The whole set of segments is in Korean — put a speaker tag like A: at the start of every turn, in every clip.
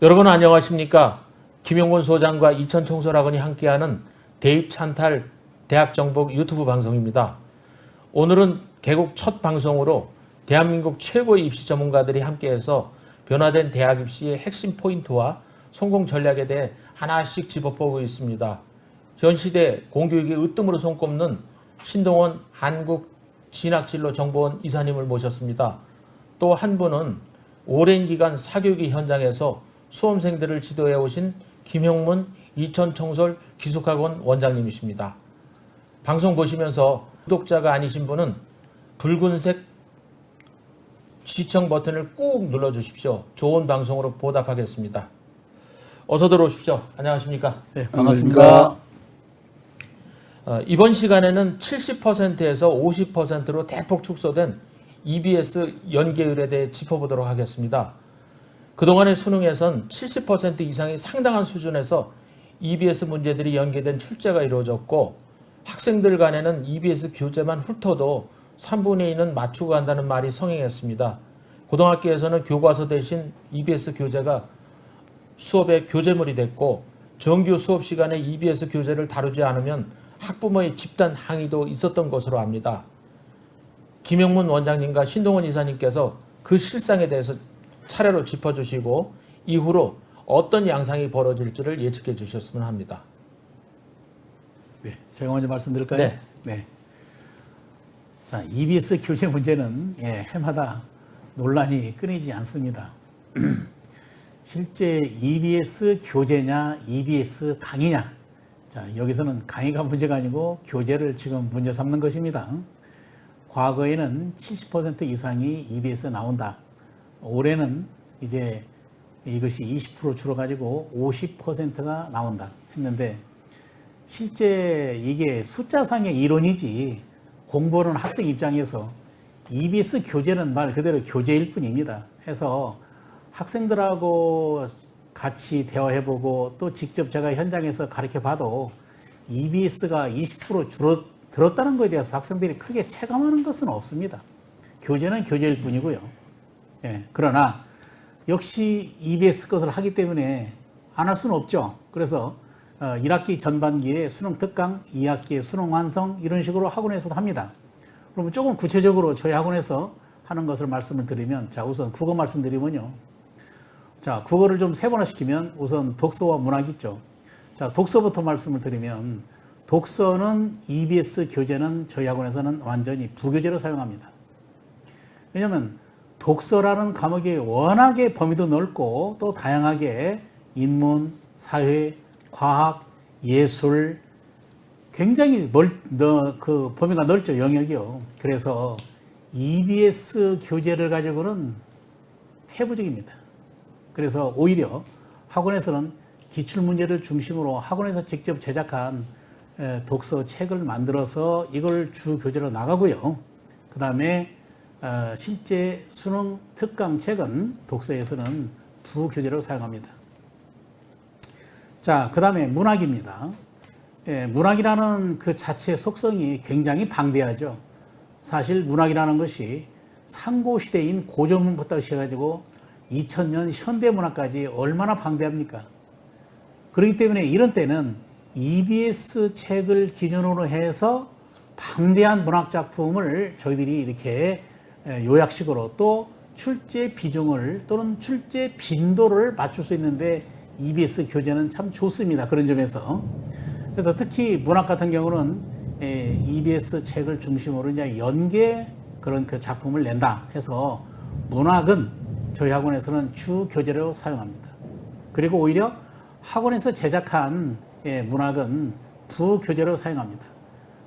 A: 여러분 안녕하십니까? 김용곤 소장과 이천청소학원이 함께하는 대입찬탈 대학정복 유튜브 방송입니다. 오늘은 개국 첫 방송으로 대한민국 최고의 입시 전문가들이 함께해서 변화된 대학 입시의 핵심 포인트와 성공 전략에 대해 하나씩 짚어보고 있습니다. 현 시대 공교육의 으뜸으로 손꼽는 신동원 한국진학진로정보원 이사님을 모셨습니다. 또 한 분은 오랜 기간 사교육의 현장에서 수험생들을 지도해 오신 김형문 이천청솔 기숙학원 원장님이십니다. 방송 보시면서 구독자가 아니신 분은 붉은색 시청 버튼을 꾹 눌러주십시오. 좋은 방송으로 보답하겠습니다. 어서 들어오십시오. 안녕하십니까?
B: 네, 반갑습니다.
A: 이번 시간에는 70%에서 50%로 대폭 축소된 EBS 연계율에 대해 짚어보도록 하겠습니다. 그동안의 수능에선 70% 이상이 상당한 수준에서 EBS 문제들이 연계된 출제가 이루어졌고 학생들 간에는 EBS 교재만 훑어도 3분의 2는 맞추고 간다는 말이 성행했습니다. 고등학교에서는 교과서 대신 EBS 교재가 수업의 교재물이 됐고 정규 수업 시간에 EBS 교재를 다루지 않으면 학부모의 집단 항의도 있었던 것으로 압니다. 김영문 원장님과 신동원 이사님께서 그 실상에 대해서 차례로 짚어주시고 이후로 어떤 양상이 벌어질지를 예측해 주셨으면 합니다.
B: 네, 제가 먼저 말씀드릴까요?
A: 네.
B: 네. 자, EBS 교재 문제는 해마다 논란이 끊이지 않습니다. 실제 EBS 교재냐, EBS 강의냐. 자, 여기서는 강의가 문제가 아니고 교재를 지금 문제 삼는 것입니다. 과거에는 70% 이상이 EBS 나온다. 올해는 이제 이것이 20% 줄어가지고 50%가 나온다 했는데 실제 이게 숫자상의 이론이지 공부하는 학생 입장에서 EBS 교재는 말 그대로 교재일 뿐입니다. 해서 학생들하고 같이 대화해보고 또 직접 제가 현장에서 가르쳐봐도 EBS가 20% 줄어들었다는 것에 대해서 학생들이 크게 체감하는 것은 없습니다. 교재는 교재일 뿐이고요. 그러나 역시 EBS 것을 하기 때문에 안 할 수는 없죠. 그래서 1학기 전반기에 수능 특강, 2학기에 수능 완성 이런 식으로 학원에서도 합니다. 그러면 조금 구체적으로 저희 학원에서 하는 것을 말씀을 드리면 자 우선 국어 말씀드리면요. 자 국어를 좀 세분화시키면 우선 독서와 문학 있죠. 자 독서부터 말씀을 드리면 독서는 EBS 교재는 저희 학원에서는 완전히 부교재로 사용합니다. 왜냐하면 독서라는 과목이 워낙에 범위도 넓고 또 다양하게 인문, 사회, 과학, 예술 굉장히 그 범위가 넓죠. 영역이요. 그래서 EBS 교재를 가지고는 태부적입니다. 그래서 오히려 학원에서는 기출문제를 중심으로 학원에서 직접 제작한 독서 책을 만들어서 이걸 주 교재로 나가고요. 그 다음에 실제 수능 특강 책은 독서에서는 부교재로 사용합니다. 자, 그 다음에 문학입니다. 문학이라는 그 자체의 속성이 굉장히 방대하죠. 사실 문학이라는 것이 상고시대인 고전문부터 시작해가지고 2000년 현대문학까지 얼마나 방대합니까? 그렇기 때문에 이런 때는 EBS 책을 기준으로 해서 방대한 문학 작품을 저희들이 이렇게 요약식으로 또 출제 비중을 또는 출제 빈도를 맞출 수 있는데 EBS 교재는 참 좋습니다. 그런 점에서. 그래서 특히 문학 같은 경우는 EBS 책을 중심으로 이제 연계 그런 그 작품을 낸다 해서 문학은 저희 학원에서는 주 교재로 사용합니다. 그리고 오히려 학원에서 제작한 문학은 부교재로 사용합니다.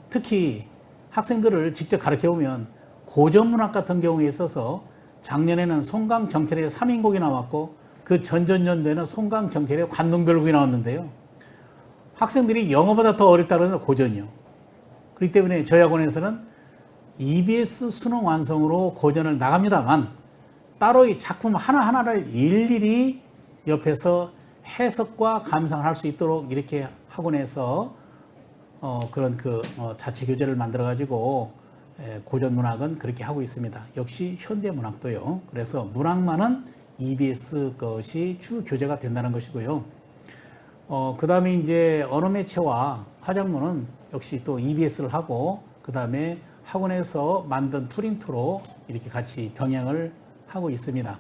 B: 특히 학생들을 직접 가르쳐 보면 고전문학 같은 경우에 있어서 작년에는 송강정철의 3인곡이 나왔고 그 전전년도에는 송강정철의 관동별곡이 나왔는데요. 학생들이 영어보다 더 어렵다 그러는 고전이요. 그렇기 때문에 저희 학원에서는 EBS 수능 완성으로 고전을 나갑니다만 따로 이 작품 하나하나를 일일이 옆에서 해석과 감상을 할 수 있도록 이렇게 학원에서 그런 자체 교재를 만들어 가지고 고전 문학은 그렇게 하고 있습니다. 역시 현대 문학도요. 그래서 문학만은 EBS 것이 주 교재가 된다는 것이고요. 그 다음에 이제 언어 매체와 화작문은 역시 또 EBS를 하고, 그 다음에 학원에서 만든 프린트로 이렇게 같이 병행을 하고 있습니다.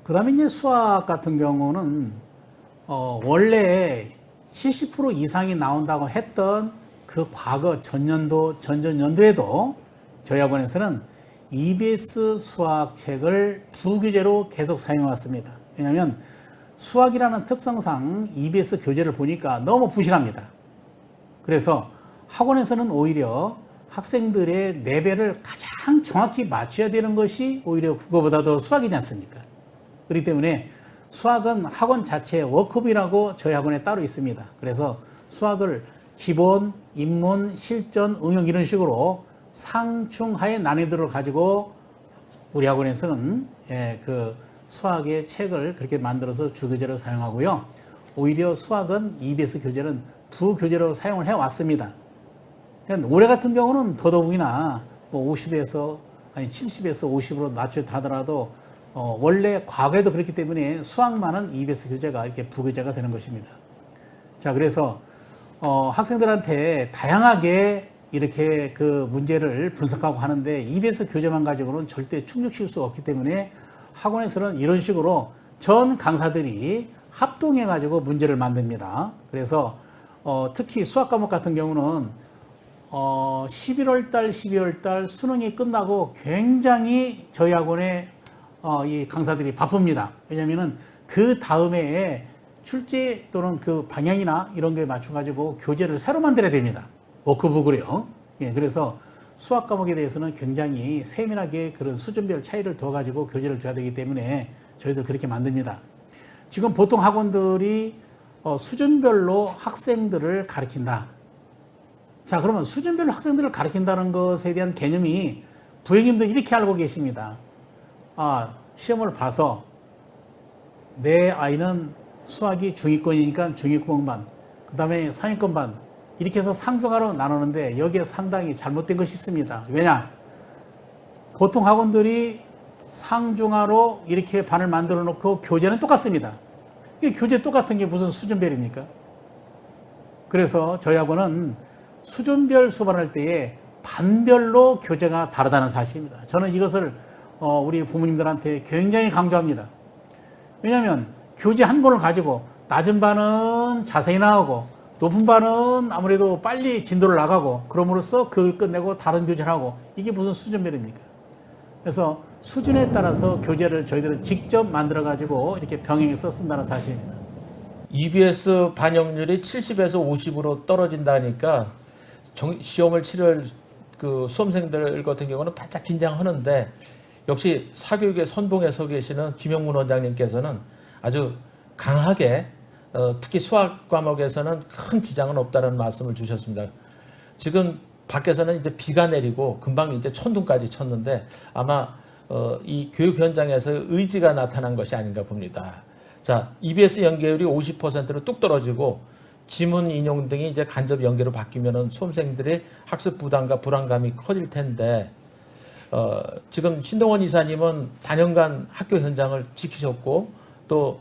B: 그 다음에 이제 수학 같은 경우는 원래 70% 이상이 나온다고 했던 그 과거 전년도, 전전년도에도 저희 학원에서는 EBS 수학책을 부교재로 계속 사용해 왔습니다. 왜냐하면 수학이라는 특성상 EBS 교재를 보니까 너무 부실합니다. 그래서 학원에서는 오히려 학생들의 레벨을 가장 정확히 맞춰야 되는 것이 오히려 국어보다 더 수학이지 않습니까? 그렇기 때문에 수학은 학원 자체의 워크북이라고 저희 학원에 따로 있습니다. 그래서 수학을 기본, 입문, 실전, 응용 이런 식으로 상중하의 난이도를 가지고 우리 학원에서는 그 수학의 책을 그렇게 만들어서 주교재로 사용하고요. 오히려 수학은 EBS 교재는 부교재로 사용을 해왔습니다. 올해 같은 경우는 더더욱이나 뭐 50에서 아니 70에서 50으로 낮춰하더라도 원래 과거에도 그렇기 때문에 수학만은 EBS 교재가 이렇게 부교재가 되는 것입니다. 자, 그래서 학생들한테 다양하게 이렇게 그 문제를 분석하고 하는데 EBS 교재만 가지고는 절대 충족시킬 수 없기 때문에 학원에서는 이런 식으로 전 강사들이 합동해 가지고 문제를 만듭니다. 그래서 특히 수학 과목 같은 경우는 11월 달, 12월 달 수능이 끝나고 굉장히 저희 학원에 이 강사들이 바쁩니다. 왜냐면은 그 다음에 출제 또는 그 방향이나 이런 거에 맞춰 가지고 교재를 새로 만들어야 됩니다. 워크북으로요. 예, 그래서 수학 과목에 대해서는 굉장히 세밀하게 그런 수준별 차이를 둬 가지고 교재를 줘야 되기 때문에 저희들 그렇게 만듭니다. 지금 보통 학원들이 수준별로 학생들을 가르친다. 자, 그러면 수준별로 학생들을 가르친다는 것에 대한 개념이 부모님도 이렇게 알고 계십니다. 시험을 봐서 내 아이는 수학이 중위권이니까 중위권반, 그 다음에 상위권반 이렇게 해서 상중하로 나누는데 여기에 상당히 잘못된 것이 있습니다. 왜냐? 보통 학원들이 상중하로 이렇게 반을 만들어 놓고 교재는 똑같습니다. 이게 교재 똑같은 게 무슨 수준별입니까? 그래서 저희 학원은 수준별 수업할 때에 반별로 교재가 다르다는 사실입니다. 저는 이것을 우리 부모님들한테 굉장히 강조합니다. 왜냐하면 교재 한 권을 가지고 낮은 반은 자세히 나가고 높은 반은 아무래도 빨리 진도를 나가고 그럼으로써 그걸 끝내고 다른 교재를 하고 이게 무슨 수준별입니까? 그래서 수준에 따라서 교재를 저희들은 직접 만들어 가지고 이렇게 병행해서 쓴다는 사실입니다.
A: EBS 반영률이 70에서 50으로 떨어진다니까 시험을 치를 그 수험생들 같은 경우는 바짝 긴장하는데 역시 사교육의 선봉에 서 계시는 김영문 원장님께서는 아주 강하게 특히 수학 과목에서는 큰 지장은 없다는 말씀을 주셨습니다. 지금 밖에서는 이제 비가 내리고 금방 이제 천둥까지 쳤는데 아마 이 교육 현장에서 의지가 나타난 것이 아닌가 봅니다. 자, EBS 연계율이 50%로 뚝 떨어지고 지문 인용 등이 이제 간접 연계로 바뀌면은 수험생들의 학습 부담과 불안감이 커질 텐데 지금 신동원 이사님은 단연간 학교 현장을 지키셨고 또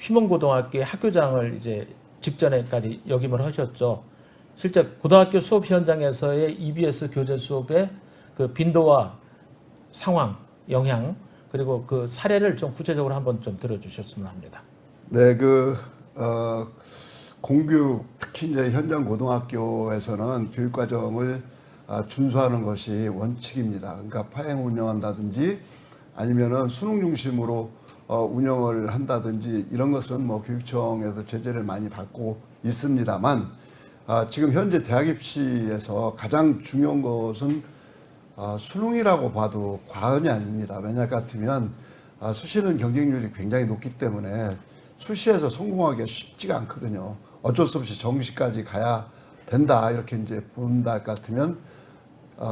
A: 휘문고등학교의 학교장을 이제 직전에까지 역임을 하셨죠. 실제 고등학교 수업 현장에서의 EBS 교재 수업의 그 빈도와 상황, 영향 그리고 그 사례를 좀 구체적으로 한번 좀 들어주셨으면 합니다.
C: 네, 공교육 특히 이제 현장 고등학교에서는 교육 과정을 준수하는 것이 원칙입니다. 그러니까 파행 운영한다든지 아니면은 수능 중심으로 운영을 한다든지 이런 것은 뭐 교육청에서 제재를 많이 받고 있습니다만 지금 현재 대학 입시에서 가장 중요한 것은 수능이라고 봐도 과언이 아닙니다. 왜냐 같으면 수시는 경쟁률이 굉장히 높기 때문에 수시에서 성공하기가 쉽지가 않거든요. 어쩔 수 없이 정시까지 가야 된다 이렇게 이제 본다 할 것 같으면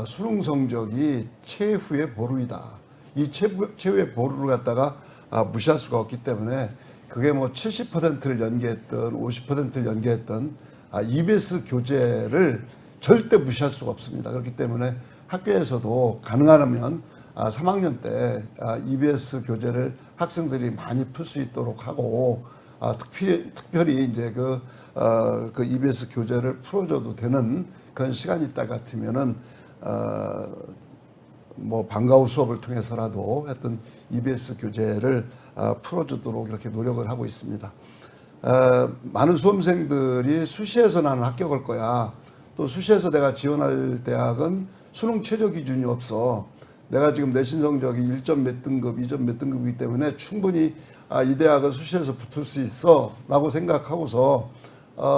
C: 수능 성적이 최후의 보루이다. 이 최후의 보루를 갖다가 무시할 수가 없기 때문에 그게 뭐 70%를 연계했던 50%를 연계했던 EBS 교재를 절대 무시할 수가 없습니다. 그렇기 때문에 학교에서도 가능하면 3학년 때 EBS 교재를 학생들이 많이 풀 수 있도록 하고 특별히 이제 그 EBS 교재를 풀어줘도 되는 그런 시간이 있다 같으면은 뭐 방과 후 수업을 통해서라도 했던 EBS 교재를 풀어주도록 이렇게 노력을 하고 있습니다. 많은 수험생들이 수시에서 나는 합격할 거야. 또 수시에서 내가 지원할 대학은 수능 최저 기준이 없어. 내가 지금 내신 성적이 1점 몇 등급, 2점 몇 등급이기 때문에 충분히 이 대학은 수시에서 붙을 수 있어 라고 생각하고서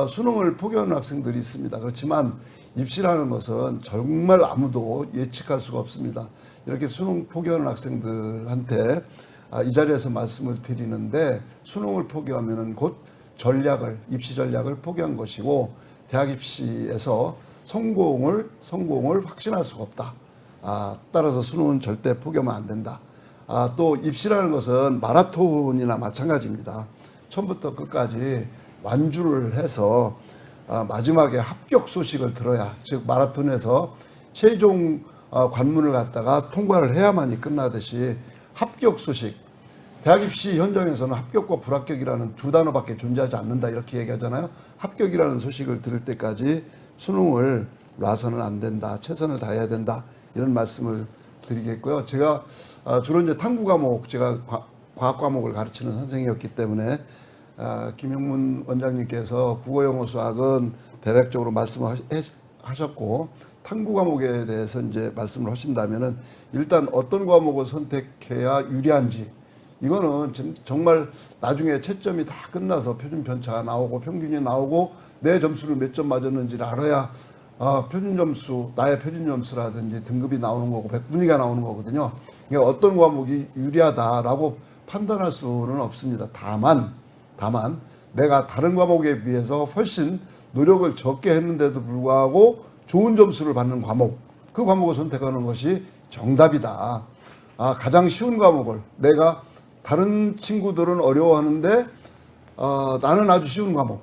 C: 수능을 포기하는 학생들이 있습니다. 그렇지만 입시라는 것은 정말 아무도 예측할 수가 없습니다. 이렇게 수능 포기하는 학생들한테 이 자리에서 말씀을 드리는데, 수능을 포기하면은 곧 입시 전략을 포기한 것이고, 대학 입시에서 성공을 확신할 수가 없다. 따라서 수능은 절대 포기하면 안 된다. 또 입시라는 것은 마라톤이나 마찬가지입니다. 처음부터 끝까지 완주를 해서 마지막에 합격 소식을 들어야, 즉 마라톤에서 최종 관문을 갖다가 통과를 해야만이 끝나듯이 합격 소식, 대학 입시 현장에서는 합격과 불합격이라는 두 단어밖에 존재하지 않는다 이렇게 얘기하잖아요. 합격이라는 소식을 들을 때까지 수능을 놔서는 안 된다, 최선을 다해야 된다, 이런 말씀을 드리겠고요. 제가 주로 이제 탐구 과목, 제가 과학 과목을 가르치는 선생이었기 때문에 김영문 원장님께서 국어, 영어, 수학은 대략적으로 말씀을 하셨고, 탐구 과목에 대해서 이제 말씀을 하신다면은 일단 어떤 과목을 선택해야 유리한지, 이거는 정말 나중에 채점이 다 끝나서 표준 편차가 나오고 평균이 나오고 내 점수를 몇 점 맞았는지를 알아야 표준 점수, 나의 표준 점수라든지 등급이 나오는 거고 백분위가 나오는 거거든요. 그러니까 어떤 과목이 유리하다라고 판단할 수는 없습니다. 다만 내가 다른 과목에 비해서 훨씬 노력을 적게 했는데도 불구하고 좋은 점수를 받는 과목, 그 과목을 선택하는 것이 정답이다. 가장 쉬운 과목을, 내가 다른 친구들은 어려워하는데 나는 아주 쉬운 과목,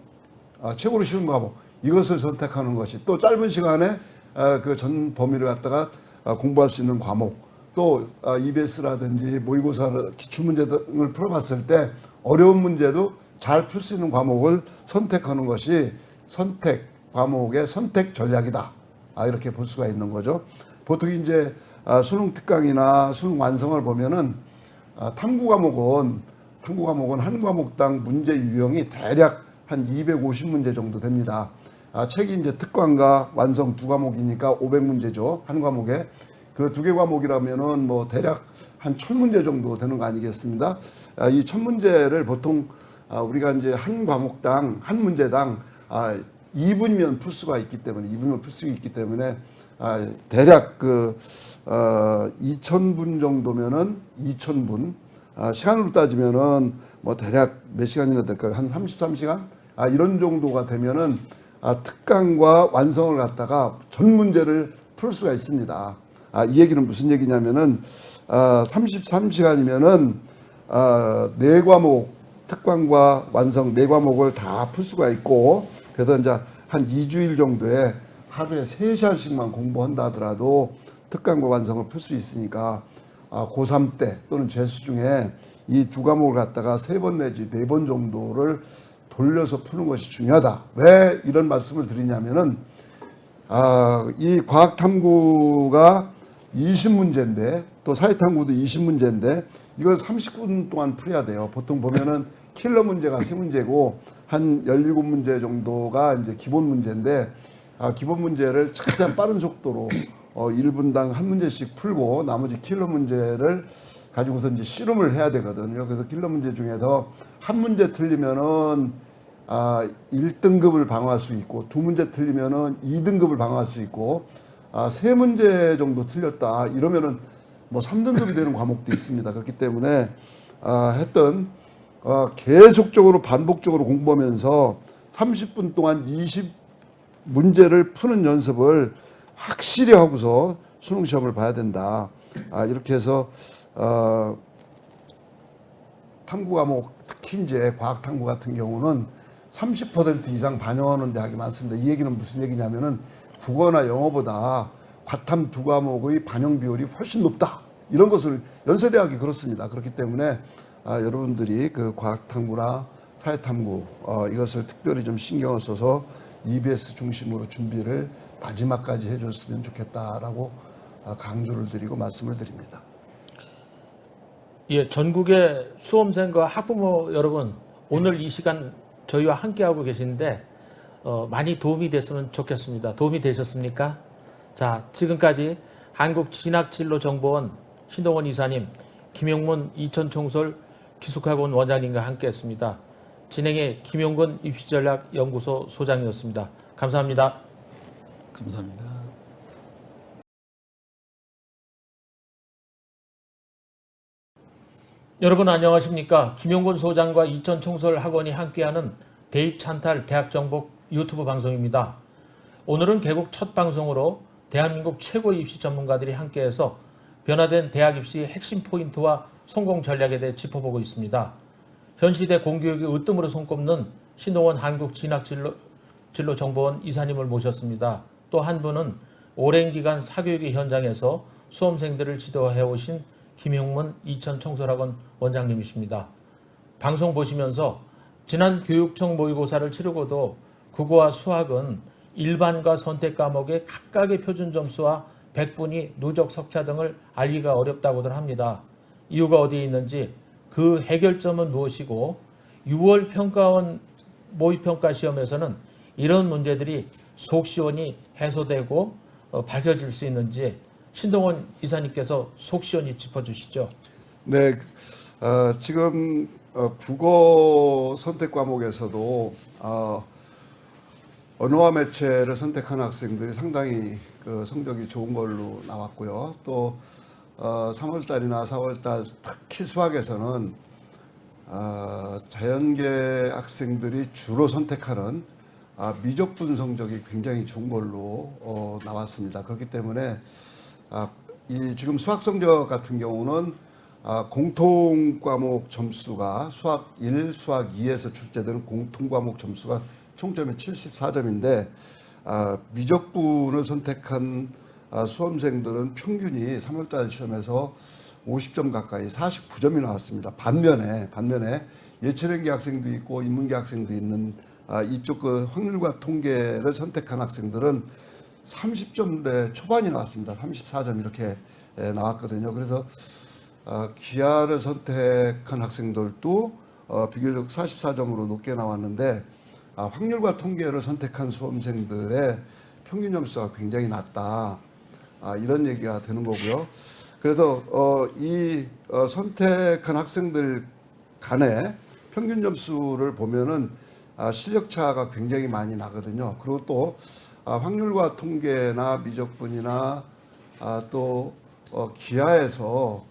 C: 최고로 쉬운 과목, 이것을 선택하는 것이, 또 짧은 시간에 그 전 범위를 갖다가 공부할 수 있는 과목, 또 EBS라든지 모의고사 기출문제 등을 풀어봤을 때 어려운 문제도 잘 풀 수 있는 과목을 선택하는 것이 선택 과목의 선택 전략이다. 이렇게 볼 수가 있는 거죠. 보통 이제 수능 특강이나 수능 완성을 보면은 탐구 과목은 한 과목당 문제 유형이 대략 한 250문제 정도 됩니다. 책이 이제 특강과 완성 두 과목이니까 500문제죠. 한 과목에. 그 두 개 과목이라면은 뭐 대략 한 1000문제 정도 되는 거 아니겠습니다. 이 1000문제를 보통 우리가 이제 한 과목당, 한 문제당 2분이면 풀 수가 있기 때문에, 2분이면 풀 수 있기 때문에 대략 2000분 정도면은 2000분, 시간으로 따지면은 뭐 대략 몇 시간이나 될까요? 한 33시간? 이런 정도가 되면은 특강과 완성을 갖다가 전 문제를 풀 수가 있습니다. 이 얘기는 무슨 얘기냐면은 33시간이면은 네 과목, 특강과 완성 네 과목을 다 풀 수가 있고, 그래서 이제 한 2주일 정도에 하루에 3시간씩만 공부한다 하더라도 특강과 완성을 풀 수 있으니까 고3 때 또는 재수 중에 이 두 과목을 갖다가 3번 내지 4번 정도를 돌려서 푸는 것이 중요하다. 왜 이런 말씀을 드리냐면은 이 과학탐구가 20문제인데 또 사회탐구도 20문제인데 이걸 30분 동안 풀어야 돼요. 보통 보면은 킬러 문제가 3문제고 한 17문제 정도가 이제 기본 문제인데, 기본 문제를 최대한 빠른 속도로 1분당 한 문제씩 풀고 나머지 킬러 문제를 가지고서 이제 실험을 해야 되거든요. 그래서 킬러 문제 중에서 한 문제 틀리면은 1등급을 방어할 수 있고, 두 문제 틀리면은 2등급을 방어할 수 있고, 세 문제 정도 틀렸다 이러면은 뭐 3등급이 되는 과목도 있습니다. 그렇기 때문에 계속적으로 반복적으로 공부하면서 30분 동안 20문제를 푸는 연습을 확실히 하고서 수능 시험을 봐야 된다. 이렇게 해서 탐구 과목, 특히 이제 과학 탐구 같은 경우는 30% 이상 반영하는 대학이 많습니다. 이 얘기는 무슨 얘기냐면은 국어나 영어보다 과탐 두 과목의 반영 비율이 훨씬 높다, 이런 것을 연세대학이 그렇습니다. 그렇기 때문에 여러분들이 그 과학탐구나 사회탐구 이것을 특별히 좀 신경을 써서 EBS 중심으로 준비를 마지막까지 해줬으면 좋겠다라고 강조를 드리고 말씀을 드립니다.
A: 예, 전국의 수험생과 학부모 여러분, 오늘 이 시간 저희와 함께하고 계신데 많이 도움이 됐으면 좋겠습니다. 도움이 되셨습니까? 자, 지금까지 한국진학진로정보원 신동원 이사님, 김용문 이천총설 기숙학원 원장님과 함께했습니다. 진행의 김용근 입시전략연구소 소장이었습니다. 감사합니다.
B: 감사합니다.
A: 여러분 안녕하십니까? 김용근 소장과 이천총설 학원이 함께하는 대입찬탈 대학정복 유튜브 방송입니다. 오늘은 개국 첫 방송으로 대한민국 최고의 입시 전문가들이 함께해서 변화된 대학 입시의 핵심 포인트와 성공 전략에 대해 짚어보고 있습니다. 현 시대 공교육이 으뜸으로 손꼽는 신동원 한국진학진로정보원 이사님을 모셨습니다. 또 한 분은 오랜 기간 사교육의 현장에서 수험생들을 지도해오신 김용문 이천총설학원 원장님이십니다. 방송 보시면서 지난 교육청 모의고사를 치르고도 국어와 수학은 일반과 선택 과목의 각각의 표준 점수와 백분위, 누적 석차 등을 알기가 어렵다고들 합니다. 이유가 어디에 있는지, 그 해결점은 무엇이고 6월 평가원 모의평가 시험에서는 이런 문제들이 속 시원히 해소되고 밝혀질 수 있는지 신동원 이사님께서 속 시원히 짚어주시죠.
C: 네, 지금 국어 선택 과목에서도 언어와 매체를 선택한 학생들이 상당히 그 성적이 좋은 걸로 나왔고요. 또 3월달이나 4월달 특히 수학에서는 자연계 학생들이 주로 선택하는 미적분 성적이 굉장히 좋은 걸로 나왔습니다. 그렇기 때문에 이 지금 수학 성적 같은 경우는 공통 과목 점수가 수학 1, 수학 2에서 출제되는 공통 과목 점수가 총점이 74점인데 미적분을 선택한 수험생들은 평균이 3월달 시험에서 50점 가까이 49점이 나왔습니다. 반면에 예체능계 학생도 있고 인문계 학생도 있는 이쪽 그 확률과 통계를 선택한 학생들은 30점대 초반이 나왔습니다. 34점 이렇게 나왔거든요. 그래서 기하를 선택한 학생들도 비교적 44점으로 높게 나왔는데 확률과 통계를 선택한 수험생들의 평균 점수가 굉장히 낮다. 이런 얘기가 되는 거고요. 그래서 이 선택한 학생들 간의 평균 점수를 보면은 실력 차가 굉장히 많이 나거든요. 그리고 또 확률과 통계나 미적분이나 또 기하에서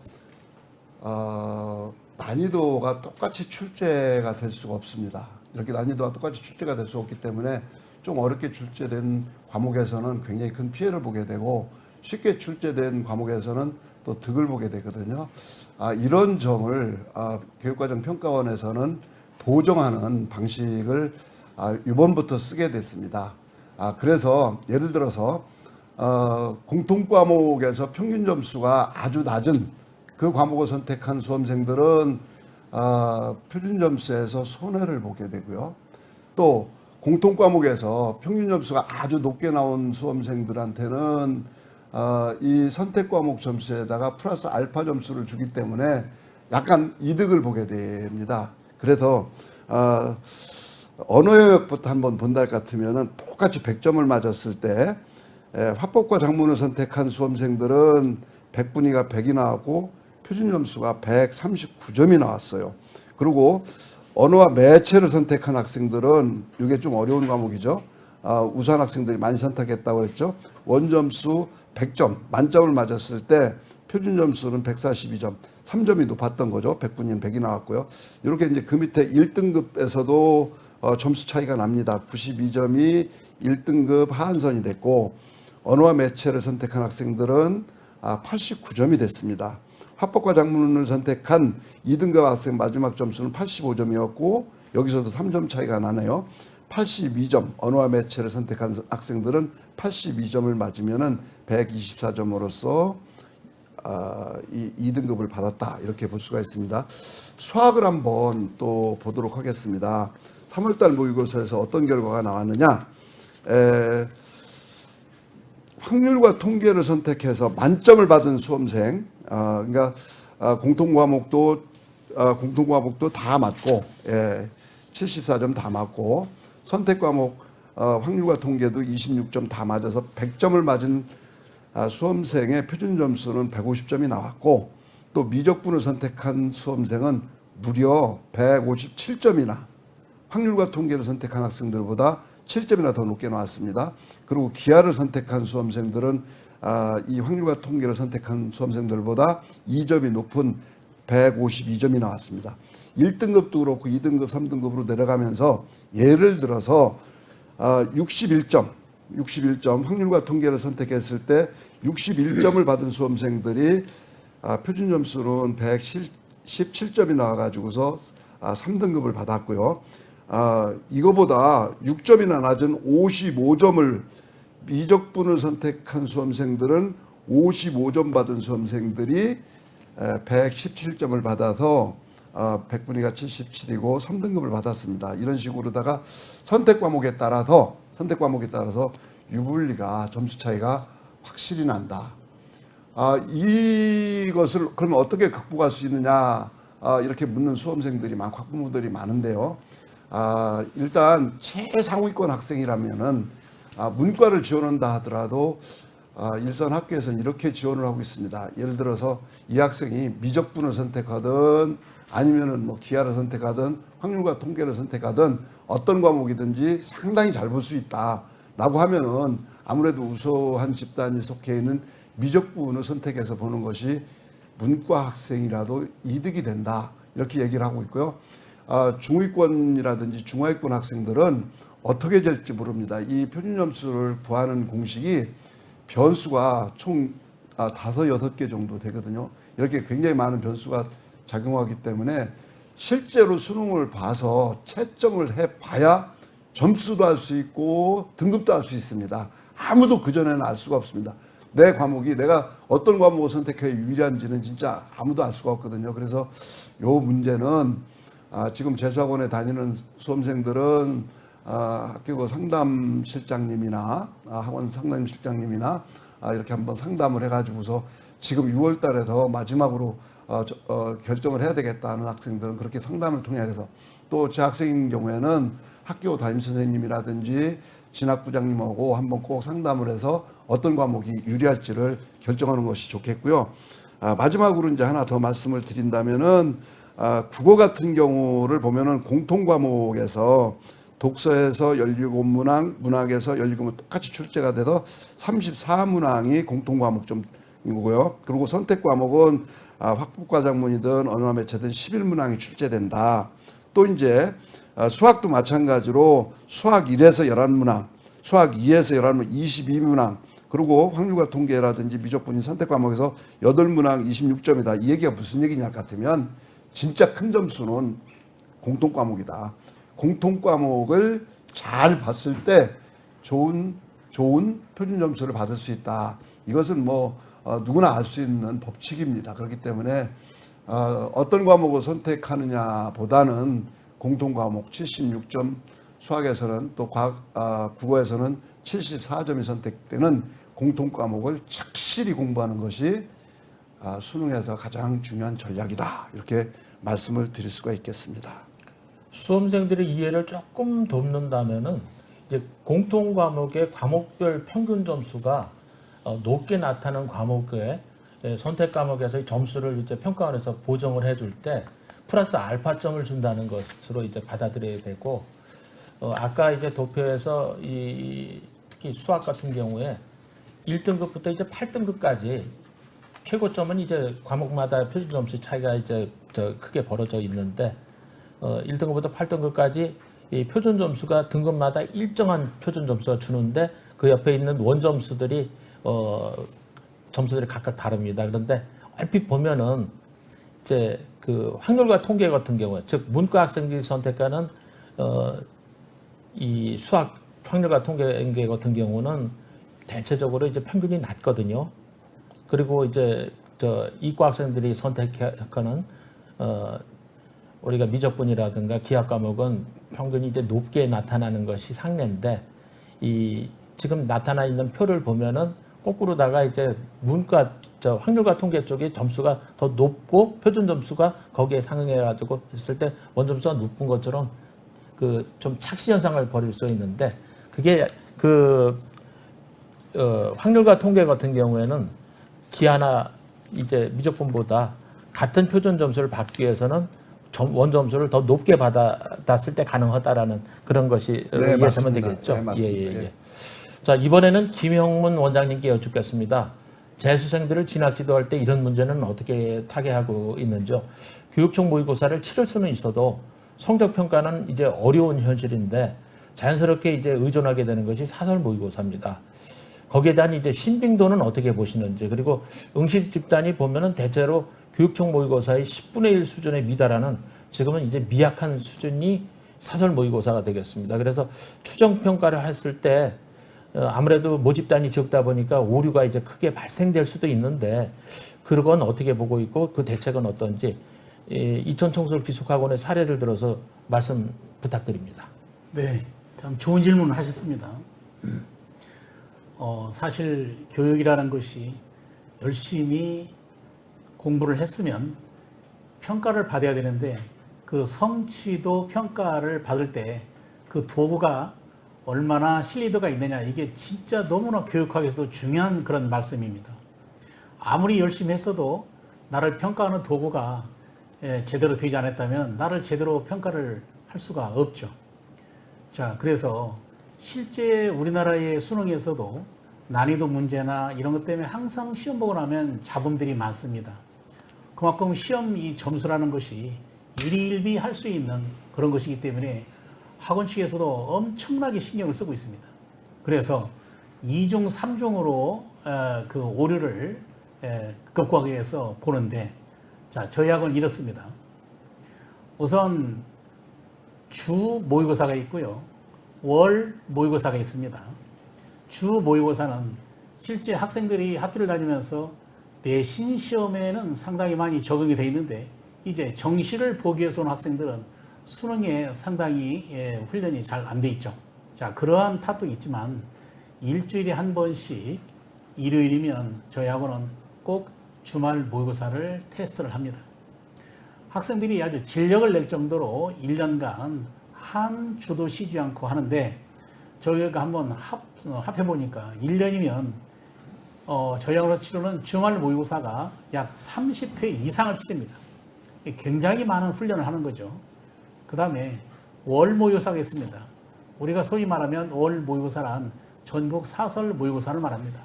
C: 난이도가 똑같이 출제가 될 수가 없습니다. 이렇게 난이도가 똑같이 출제가 될 수 없기 때문에 좀 어렵게 출제된 과목에서는 굉장히 큰 피해를 보게 되고 쉽게 출제된 과목에서는 또 득을 보게 되거든요. 이런 점을 교육과정 평가원에서는 보정하는 방식을 이번부터 쓰게 됐습니다. 그래서 예를 들어서 공통 과목에서 평균 점수가 아주 낮은 그 과목을 선택한 수험생들은 표준 점수에서 손해를 보게 되고요. 또 공통 과목에서 평균 점수가 아주 높게 나온 수험생들한테는 이 선택 과목 점수에다가 플러스 알파 점수를 주기 때문에 약간 이득을 보게 됩니다. 그래서 언어 영역부터 한번 본다 같으면은 똑같이 100점을 맞았을 때 화법과 작문을 선택한 수험생들은 100분위가 100이 나왔고 표준 점수가 139점이 나왔어요. 그리고 언어와 매체를 선택한 학생들은 이게 좀 어려운 과목이죠. 우수한 학생들이 많이 선택했다고 그랬죠. 원점수 100점, 만점을 맞았을 때 표준 점수는 142점, 3점이 높았던 거죠. 100분위는 100이 나왔고요. 이렇게 이제 그 밑에 1등급에서도 점수 차이가 납니다. 92점이 1등급 하한선이 됐고 언어와 매체를 선택한 학생들은 89점이 됐습니다. 화법과 작문을 선택한 2등급 학생 마지막 점수는 85점이었고 여기서도 3점 차이가 나네요. 82점, 언어와 매체를 선택한 학생들은 82점을 맞으면은 124점으로서 이 2등급을 받았다 이렇게 볼 수가 있습니다. 수학을 한번 또 보도록 하겠습니다. 3월달 모의고사에서 어떤 결과가 나왔느냐? 확률과 통계를 선택해서 만점을 받은 수험생, 그러니까 공통과목도 다 맞고, 74점 다 맞고, 선택과목 확률과 통계도 26점 다 맞아서 100점을 맞은 수험생의 표준 점수는 150점이 나왔고, 또 미적분을 선택한 수험생은 무려 157점이나 확률과 통계를 선택한 학생들보다 7점이나 더 높게 나왔습니다. 그리고 기하를 선택한 수험생들은 이 확률과 통계를 선택한 수험생들보다 2점이 높은 152점이 나왔습니다. 1등급도 그렇고 2등급, 3등급으로 내려가면서 예를 들어서 61점 확률과 통계를 선택했을 때 61점을 받은 수험생들이 표준 점수는 117점이 나와가지고서 3등급을 받았고요. 이거보다 6점이나 낮은 55점을 미적분을 선택한 수험생들은 55점 받은 수험생들이 117점을 받아서 100분위가 77이고 3등급을 받았습니다. 이런 식으로다가 선택 과목에 따라서 유불리가 점수 차이가 확실히 난다. 이것을 그러면 어떻게 극복할 수 있느냐 이렇게 묻는 수험생들이 학부모들이 많은데요. 일단 최상위권 학생이라면은 문과를 지원한다 하더라도 일선 학교에서는 이렇게 지원을 하고 있습니다. 예를 들어서 이 학생이 미적분을 선택하든 아니면은 뭐 기하를 선택하든 확률과 통계를 선택하든 어떤 과목이든지 상당히 잘 볼 수 있다라고 하면은 아무래도 우수한 집단이 속해 있는 미적분을 선택해서 보는 것이 문과 학생이라도 이득이 된다 이렇게 얘기를 하고 있고요. 중위권이라든지 중하위권 학생들은 어떻게 될지 모릅니다. 이 표준 점수를 구하는 공식이 변수가 총 5, 6개 정도 되거든요. 이렇게 굉장히 많은 변수가 작용하기 때문에 실제로 수능을 봐서 채점을 해봐야 점수도 알 수 있고 등급도 알 수 있습니다. 아무도 그전에는 알 수가 없습니다. 내 과목이 내가 어떤 과목을 선택해 유리한지는 진짜 아무도 알 수가 없거든요. 그래서 요 문제는 지금 재수학원에 다니는 수험생들은 학교 상담실장님이나 학원 상담실장님이나 이렇게 한번 상담을 해가지고서 지금 6월 달에 마지막으로 결정을 해야 되겠다는 학생들은 그렇게 상담을 통해 해서 또 제 학생인 경우에는 학교 담임선생님이라든지 진학부장님하고 한번 꼭 상담을 해서 어떤 과목이 유리할지를 결정하는 것이 좋겠고요. 마지막으로 이제 하나 더 말씀을 드린다면은 국어 같은 경우를 보면은 공통 과목에서 독서에서 17문항, 문학에서 17문항 똑같이 출제가 돼서 34문항이 공통 과목점이고요. 그리고 선택 과목은 학부과장문이든 언어나 매체든 11문항이 출제된다. 또 이제 수학도 마찬가지로 수학 1에서 11문항, 수학 2에서 11문항, 22문항, 그리고 확률과 통계라든지 미적분인 선택 과목에서 8문항 26점이다. 이 얘기가 무슨 얘기냐 같으면 진짜 큰 점수는 공통 과목이다. 공통 과목을 잘 봤을 때 좋은 표준 점수를 받을 수 있다. 이것은 뭐 누구나 알 수 있는 법칙입니다. 그렇기 때문에 어떤 과목을 선택하느냐 보다는 공통 과목 76점, 수학에서는 또 국어에서는 74점이 선택되는 공통 과목을 착실히 공부하는 것이 수능에서 가장 중요한 전략이다. 이렇게 말씀을 드릴 수가 있겠습니다.
A: 수험생들의 이해를 조금 돕는다면은 이제 공통 과목의 과목별 평균 점수가 높게 나타나는 과목의 선택 과목에서 점수를 이제 평가원에서 보정을 해줄 때 플러스 알파점을 준다는 것으로 이제 받아들여야 되고, 아까 이제 도표에서 특히 수학 같은 경우에 1등급부터 이제 8등급까지 최고점은 이제 과목마다 표준 점수 차이가 이제 크게 벌어져 있는데 1등급부터 8등급까지 이 표준 점수가 등급마다 일정한 표준 점수가 주는데 그 옆에 있는 원점수들이 점수들이 각각 다릅니다. 그런데 얼핏 보면은 이제 그 확률과 통계 같은 경우에 즉 문과 학생들이 선택하는 이 수학 확률과 통계 같은 경우는 대체적으로 이제 평균이 낮거든요. 그리고 이제 이과 학생들이 선택하는 우리가 미적분이라든가 기하 과목은 평균이 이제 높게 나타나는 것이 상례인데 이 지금 나타나 있는 표를 보면은 거꾸로다가 이제 문과 확률과 통계 쪽에 점수가 더 높고 표준 점수가 거기에 상응해 가지고 했을 때 원점수가 높은 것처럼 그 좀 착시 현상을 벌일 수 있는데 그게 확률과 통계 같은 경우에는 기하나 이제 미적분보다 같은 표준 점수를 받기 위해서는 원점수를 더 높게 받았을 때 가능하다라는 그런 것이 이해하면
C: 맞습니다.
A: 되겠죠.
C: 네, 맞습니다. 예.
A: 자, 이번에는 김형문 원장님께 여쭙겠습니다. 재수생들을 진학 지도할 때 이런 문제는 어떻게 타개하고 있는지요? 교육청 모의고사를 치를 수는 있어도 성적 평가는 이제 어려운 현실인데 자연스럽게 이제 의존하게 되는 것이 사설 모의고사입니다. 거기에 대한 이제 신빙도는 어떻게 보시는지, 그리고 응시 집단이 보면은 대체로 교육청 모의고사의 10분의 1 수준에 미달하는 지금은 이제 미약한 수준이 사설 모의고사가 되겠습니다. 그래서 추정 평가를 했을 때 아무래도 모집단이 적다 보니까 오류가 이제 크게 발생될 수도 있는데 그건 어떻게 보고 있고 그 대책은 어떤지 이천청솔 기숙학원의 사례를 들어서 말씀 부탁드립니다.
B: 네, 참 좋은 질문을 하셨습니다. 사실 교육이라는 것이 열심히 공부를 했으면 평가를 받아야 되는데 그 성취도 평가를 받을 때 그 도구가 얼마나 신뢰도가 있느냐, 이게 진짜 너무나 교육학에서도 중요한 그런 말씀입니다. 아무리 열심히 했어도 나를 평가하는 도구가 제대로 되지 않았다면 나를 제대로 평가를 할 수가 없죠. 자, 그래서 실제 우리나라의 수능에서도 난이도 문제나 이런 것 때문에 항상 시험 보고 나면 잡음들이 많습니다. 그만큼 시험 이 점수라는 것이 일희일비 할 수 있는 그런 것이기 때문에 학원 측에서도 엄청나게 신경을 쓰고 있습니다. 그래서 2중, 3중으로 그 오류를 극복하기 위해서 보는데, 자, 저희 학원 이렇습니다. 우선 주 모의고사가 있고요. 월 모의고사가 있습니다. 주 모의고사는 실제 학생들이 학교를 다니면서 내신 시험에는 상당히 많이 적응이 되어 있는데 이제 정시를 보기 위해서 온 학생들은 수능에 상당히 훈련이 잘 안 돼 있죠. 자, 그러한 탓도 있지만 일주일에 한 번씩 일요일이면 저희 학원은 꼭 주말 모의고사를 테스트를 합니다. 학생들이 아주 진력을 낼 정도로 1년간 한 주도 쉬지 않고 하는데 저희가 한번 합해보니까 1년이면 저희 학원으로 치르는 주말 모의고사가 약 30회 이상을 치릅니다. 굉장히 많은 훈련을 하는 거죠. 그 다음에 월 모의고사가 있습니다. 우리가 소위 말하면 월 모의고사란 전국 사설 모의고사를 말합니다.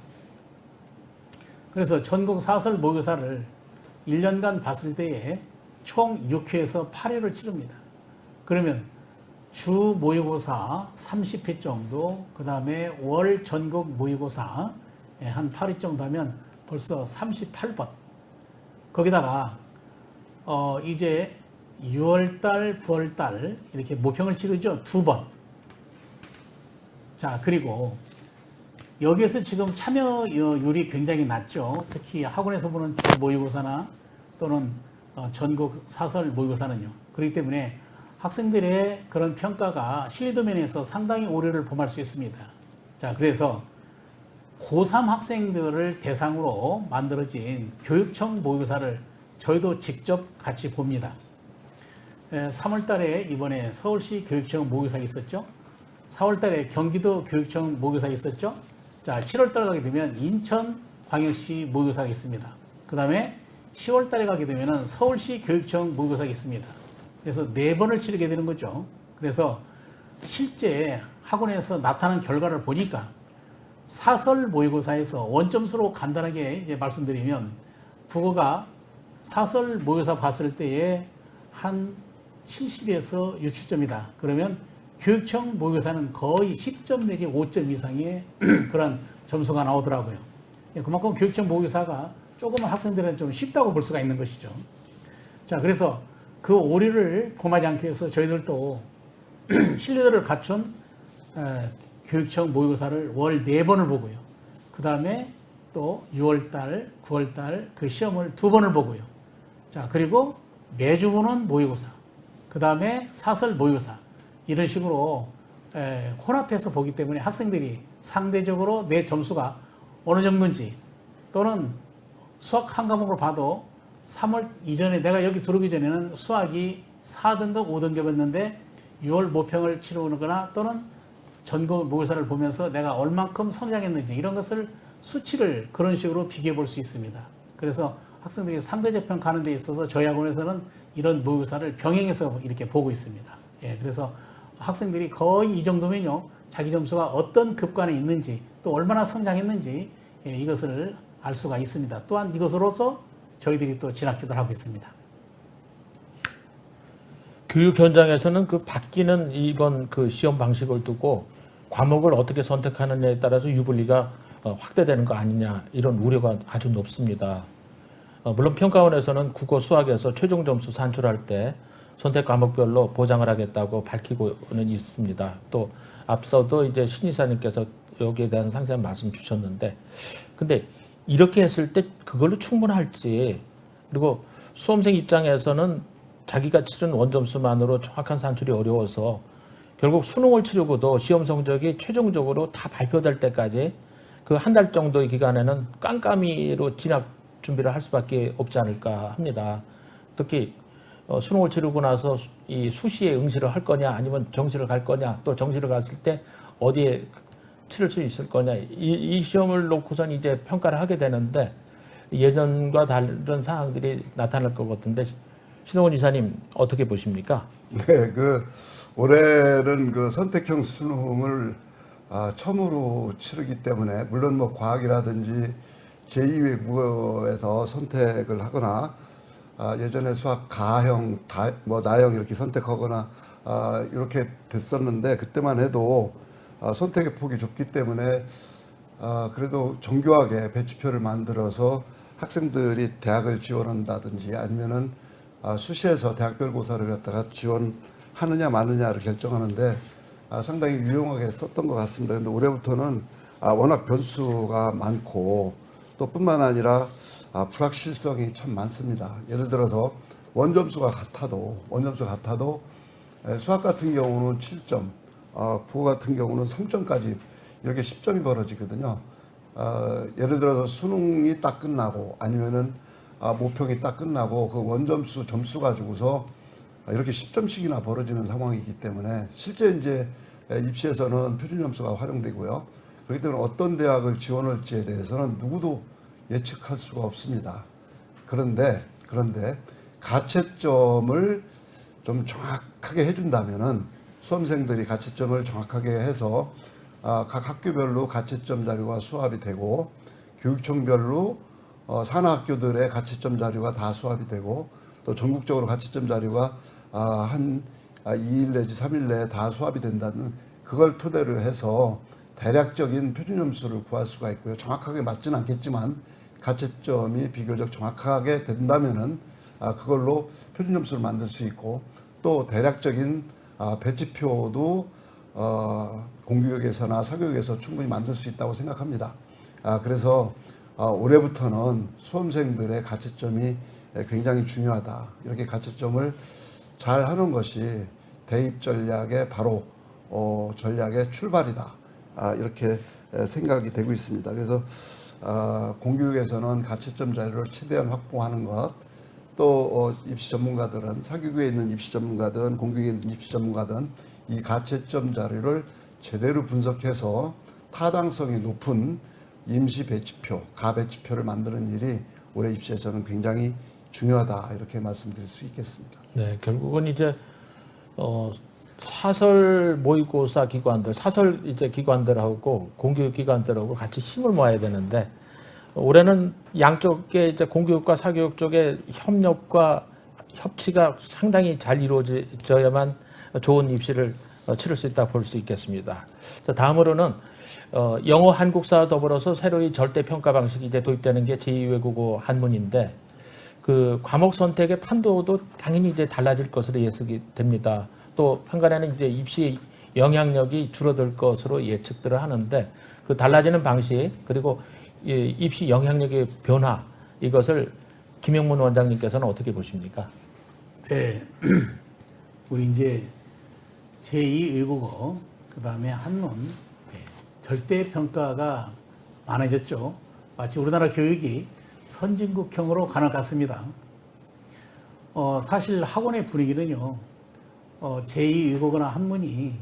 B: 그래서 전국 사설 모의고사를 1년간 봤을 때에 총 6회에서 8회를 치릅니다. 그러면 주 모의고사 30회 정도, 그 다음에 월 전국 모의고사 한 8회 정도 하면 벌써 38번. 거기다가 이제 6월달, 9월달 이렇게 모평을 치르죠. 2번. 자, 그리고 여기에서 지금 참여율이 굉장히 낮죠. 특히 학원에서 보는 주 모의고사나 또는 전국 사설 모의고사는요. 그렇기 때문에 학생들의 그런 평가가 신뢰도 면에서 상당히 오류를 범할 수 있습니다. 자, 그래서 고3 학생들을 대상으로 만들어진 교육청 모의고사를 저희도 직접 같이 봅니다. 3월 달에 이번에 서울시 교육청 모의고사 있었죠. 4월 달에 경기도 교육청 모의고사 있었죠. 자, 7월 달 가게 되면 인천광역시 모의고사가 있습니다. 그 다음에 10월 달에 가게 되면 서울시 교육청 모의고사가 있습니다. 그래서 4번을 치르게 되는 거죠. 그래서 실제 학원에서 나타난 결과를 보니까 사설 모의고사에서 원점수로 간단하게 이제 말씀드리면 국어가 사설 모의고사 봤을 때에 한 70에서 60점이다. 그러면 교육청 모의고사는 거의 10점 내지 5점 이상의 그런 점수가 나오더라고요. 그만큼 교육청 모의고사가 조금은 학생들은 좀 쉽다고 볼 수가 있는 것이죠. 자, 그래서 그 오류를 범하지 않기 위해서 저희들도 신뢰도를 갖춘 교육청 모의고사를 월 4번을 보고요. 그 다음에 또 6월달, 9월달 그 시험을 2번을 보고요. 자, 그리고 매주 보는 모의고사, 그 다음에 사설 모의고사, 이런 식으로 혼합해서 보기 때문에 학생들이 상대적으로 내 점수가 어느 정도인지, 또는 수학 한 과목으로 봐도 3월 이전에 내가 여기 들어오기 전에는 수학이 4등급, 5등급이었는데 6월 모평을 치르거나 또는 전공 모의고사를 보면서 내가 얼만큼 성장했는지 이런 것을 수치를 그런 식으로 비교해 볼 수 있습니다. 그래서 학생들이 상대적평 가는 데 있어서 저희 학원에서는 이런 모의고사를 병행해서 이렇게 보고 있습니다. 예, 그래서 학생들이 거의 이 정도면요, 자기 점수가 어떤 급관에 있는지 또 얼마나 성장했는지 이것을 알 수가 있습니다. 또한 이것으로서 저희들이 또 진학지도를 하고 있습니다.
A: 교육 현장에서는 그 바뀌는 이번 그 시험 방식을 두고 과목을 어떻게 선택하느냐에 따라서 유불리가 확대되는 거 아니냐, 이런 우려가 아주 높습니다. 물론 평가원에서는 국어 수학에서 최종 점수 산출할 때 선택 과목별로 보장을 하겠다고 밝히고는 있습니다. 또 앞서도 이제 신이사님께서 여기에 대한 상세한 말씀 주셨는데, 근데 이렇게 했을 때 그걸로 충분할지, 그리고 수험생 입장에서는 자기가 치른 원점수만으로 정확한 산출이 어려워서 결국 수능을 치르고도 시험 성적이 최종적으로 다 발표될 때까지 그 한 달 정도의 기간에는 깜깜이로 진학 준비를 할 수밖에 없지 않을까 합니다. 특히 수능을 치르고 나서 이 수시에 응시를 할 거냐, 아니면 정시를 갈 거냐, 또 정시를 갔을 때 어디에 치를 수 있을 거냐, 이 시험을 놓고선 이제 평가를 하게 되는데 예전과 다른 상황들이 나타날 것 같은데, 신홍원 이사님 어떻게 보십니까?
C: 네, 올해는 선택형 수능을 처음으로 치르기 때문에, 물론 뭐 과학이라든지 제2외 국어에서 선택을 하거나 예전에 수학 가형, 나형 이렇게 선택하거나 이렇게 됐었는데, 그때만 해도 선택의 폭이 좁기 때문에 그래도 정교하게 배치표를 만들어서 학생들이 대학을 지원한다든지 아니면은 수시에서 대학별 고사를 갖다가 지원하느냐 마느냐를 결정하는데 상당히 유용하게 썼던 것 같습니다. 그런데 올해부터는 워낙 변수가 많고 또 뿐만 아니라 불확실성이 참 많습니다. 예를 들어서 원점수가 같아도 수학 같은 경우는 7점, 국어 같은 경우는 3점까지 이렇게 10점이 벌어지거든요. 예를 들어서 수능이 딱 끝나고 아니면은 모평이 딱 끝나고 그 원점수 점수 가지고서 이렇게 10점씩이나 벌어지는 상황이기 때문에 실제 이제 입시에서는 표준 점수가 활용되고요. 그렇기 때문에 어떤 대학을 지원할지에 대해서는 누구도 예측할 수가 없습니다. 그런데 가채점을 좀 정확하게 해준다면은 수험생들이 가채점을 정확하게 해서 각 학교별로 가채점 자료가 수합이 되고 교육청별로 산하학교들의 가채점 자료가 다 수합이 되고 또 전국적으로 가채점 자료가 한 2일 내지 3일 내에 다 수합이 된다는, 그걸 토대로 해서 대략적인 표준 점수를 구할 수가 있고요. 정확하게 맞지는 않겠지만 가채점이 비교적 정확하게 된다면은 그걸로 표준 점수를 만들 수 있고, 또 대략적인 배치표도 공교육에서나 사교육에서 충분히 만들 수 있다고 생각합니다. 그래서 올해부터는 수험생들의 가채점이 굉장히 중요하다. 이렇게 가채점을 잘 하는 것이 대입 전략의 바로 전략의 출발이다. 이렇게 생각이 되고 있습니다. 그래서 공교육에서는 가채점 자료를 최대한 확보하는 것, 또 입시 전문가들은, 사교육에 있는 입시 전문가든 공교육에 있는 입시 전문가든 이 가채점 자료를 제대로 분석해서 타당성이 높은 임시 배치표, 가배치표를 만드는 일이 올해 입시에서는 굉장히 중요하다, 이렇게 말씀드릴 수 있겠습니다.
A: 네, 결국은 이제 사설 모의고사 기관들, 사설 이제 기관들하고 공교육 기관들하고 같이 힘을 모아야 되는데, 올해는 양쪽에 이제 공교육과 사교육 쪽의 협력과 협치가 상당히 잘 이루어져야만 좋은 입시를 치를 수 있다 볼 수 있겠습니다. 다음으로는 영어 한국사 더불어서 새로이 절대 평가 방식이 이제 도입되는 게 제2외국어 한문인데, 그 과목 선택의 판도도 당연히 이제 달라질 것으로 예측이 됩니다. 또 한간에는 이제 입시 영향력이 줄어들 것으로 예측들을 하는데, 그 달라지는 방식, 그리고 이 입시 영향력의 변화 이것을 김영문 원장님께서는 어떻게 보십니까?
B: 네, 우리 이제 제2외국어 그다음에 한문 절대 평가가 많아졌죠. 마치 우리나라 교육이 선진국형으로 가는 것 같습니다. 사실 학원의 분위기는요. 제2외국어나 한문이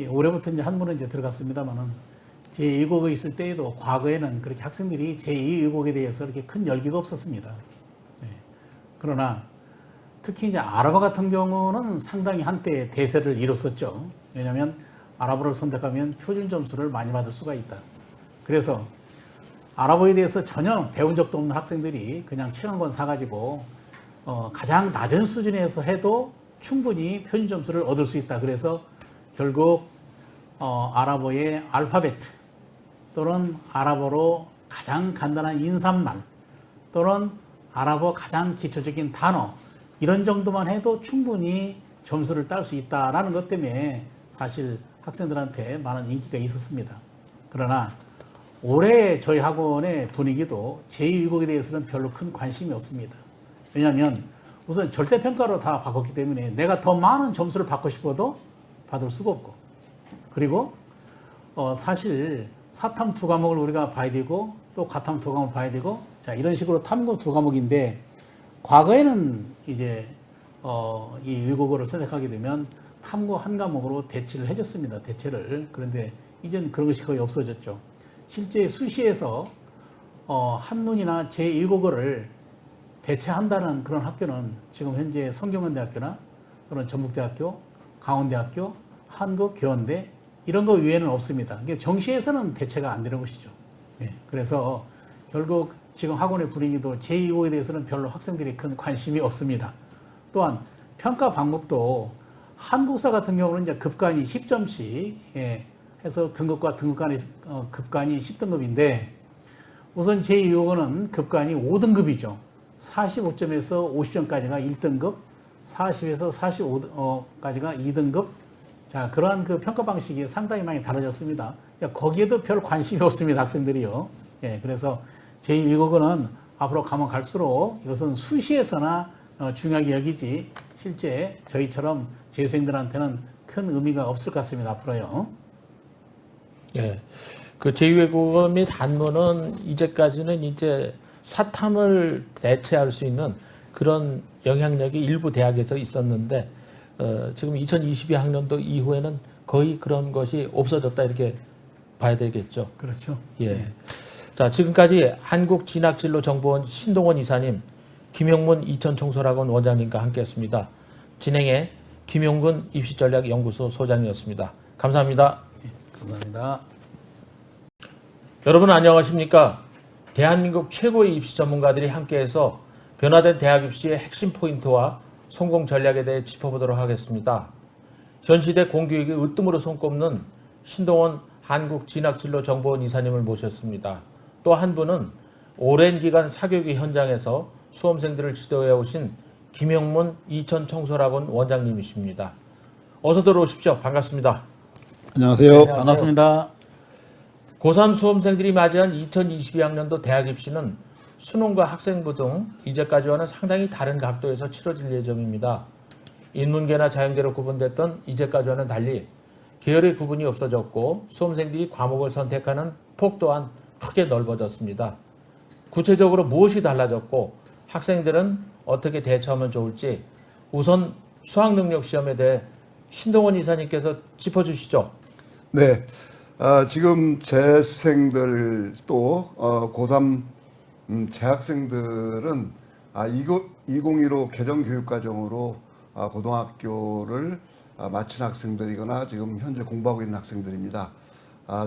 B: 올해부터 이제 한문은 이제 들어갔습니다만은 제2외국어 있을 때에도 과거에는 그렇게 학생들이 제2외국어에 대해서 그렇게 큰 열기가 없었습니다. 그러나 특히 이제 아랍어 같은 경우는 상당히 한때 대세를 이뤘었죠. 왜냐하면 아랍어를 선택하면 표준 점수를 많이 받을 수가 있다. 그래서 아랍어에 대해서 전혀 배운 적도 없는 학생들이 그냥 책 한 권 사가지고 가장 낮은 수준에서 해도 충분히 표준 점수를 얻을 수 있다. 그래서 결국 아랍어의 알파베트 또는 아랍어로 가장 간단한 인사말 또는 아랍어 가장 기초적인 단어 이런 정도만 해도 충분히 점수를 딸 수 있다라는 것 때문에 사실 학생들한테 많은 인기가 있었습니다. 그러나 올해 저희 학원의 분위기도 제2외국에 대해서는 별로 큰 관심이 없습니다. 왜냐하면 우선 절대평가로 다 바꿨기 때문에 내가 더 많은 점수를 받고 싶어도 받을 수가 없고 그리고 사실 사탐 두 과목을 우리가 봐야 되고 또 가탐 두 과목을 봐야 되고 자 이런 식으로 탐구 두 과목인데 과거에는 이제 이 외국어를 선택하게 되면 탐구 한 과목으로 대치를 해줬습니다. 대체를. 그런데 이제는 그런 것이 거의 없어졌죠. 실제 수시에서 한문이나 제2외국어를 대체한다는 그런 학교는 지금 현재 성균관대학교나 또는 전북대학교, 강원대학교, 한국교원대 이런 거 외에는 없습니다. 정시에서는 대체가 안 되는 것이죠. 그래서 결국 지금 학원의 분위기도 제2외국어에 대해서는 별로 학생들이 큰 관심이 없습니다. 또한 평가 방법도 한국사 같은 경우는 이제 급간이 10점씩 해서 등급과 등급 간의 급간이 10등급인데 우선 제2외국어는 급간이 5등급이죠. 45점에서 50점까지가 1등급, 40에서 45까지가 2등급. 자, 그러한 그 평가 방식이 상당히 많이 달라졌습니다. 거기에도 별 관심이 없습니다, 학생들이요. 그래서 제2외국어는 앞으로 가면 갈수록 이것은 수시에서나 중요하게 여기지 실제 저희처럼 재수생들한테는 큰 의미가 없을 것 같습니다, 앞으로요.
A: 예. 그 제2외국어 및 한문은 이제까지는 이제 사탐을 대체할 수 있는 그런 영향력이 일부 대학에서 있었는데 지금 2022학년도 이후에는 거의 그런 것이 없어졌다 이렇게 봐야 되겠죠.
B: 그렇죠.
A: 예. 자, 지금까지 한국진학진로정보원 신동원 이사님, 김용문 이천청소학원 원장님과 함께했습니다. 진행해 김용근 입시전략연구소 소장이었습니다. 감사합니다.
B: 감사합니다.
A: 여러분 안녕하십니까? 대한민국 최고의 입시 전문가들이 함께해서 변화된 대학 입시의 핵심 포인트와 성공 전략에 대해 짚어보도록 하겠습니다. 현 시대 공교육의 으뜸으로 손꼽는 신동원 한국진학진로정보원 이사님을 모셨습니다. 또 한 분은 오랜 기간 사교육 현장에서 수험생들을 지도해 오신 김영문 이천청소학원 원장님이십니다. 어서 들어오십시오. 반갑습니다.
C: 안녕하세요.
A: 네,
B: 반갑습니다.
A: 고3 수험생들이 맞이한 2022학년도 대학 입시는 수능과 학생부 등 이제까지와는 상당히 다른 각도에서 치러질 예정입니다. 인문계나 자연계로 구분됐던 이제까지와는 달리 계열의 구분이 없어졌고 수험생들이 과목을 선택하는 폭 또한 크게 넓어졌습니다. 구체적으로 무엇이 달라졌고 학생들은 어떻게 대처하면 좋을지 우선 수학능력 시험에 대해 신동원 이사님께서 짚어주시죠.
C: 네, 지금 재수생들 또 고3 재학생들은 2015 개정교육과정으로 고등학교를 마친 학생들이거나 지금 현재 공부하고 있는 학생들입니다.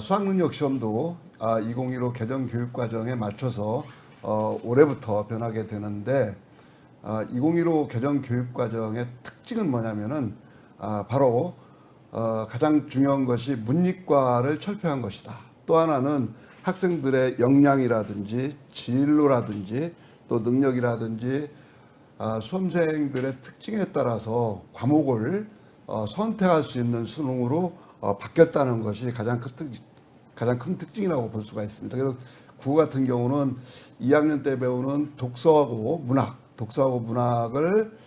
C: 수학능력 시험도 2015 개정교육과정에 맞춰서 올해부터 변하게 되는데 2015 개정교육과정의 특징은 뭐냐면은 바로 가장 중요한 것이 문이과를 철폐한 것이다. 또 하나는 학생들의 역량이라든지 진로라든지 또 능력이라든지 수험생들의 특징에 따라서 과목을 선택할 수 있는 수능으로 바뀌었다는 것이 가장 큰 특징이라고 볼 수가 있습니다. 그래서 국어 같은 경우는 2학년 때 배우는 독서하고 문학을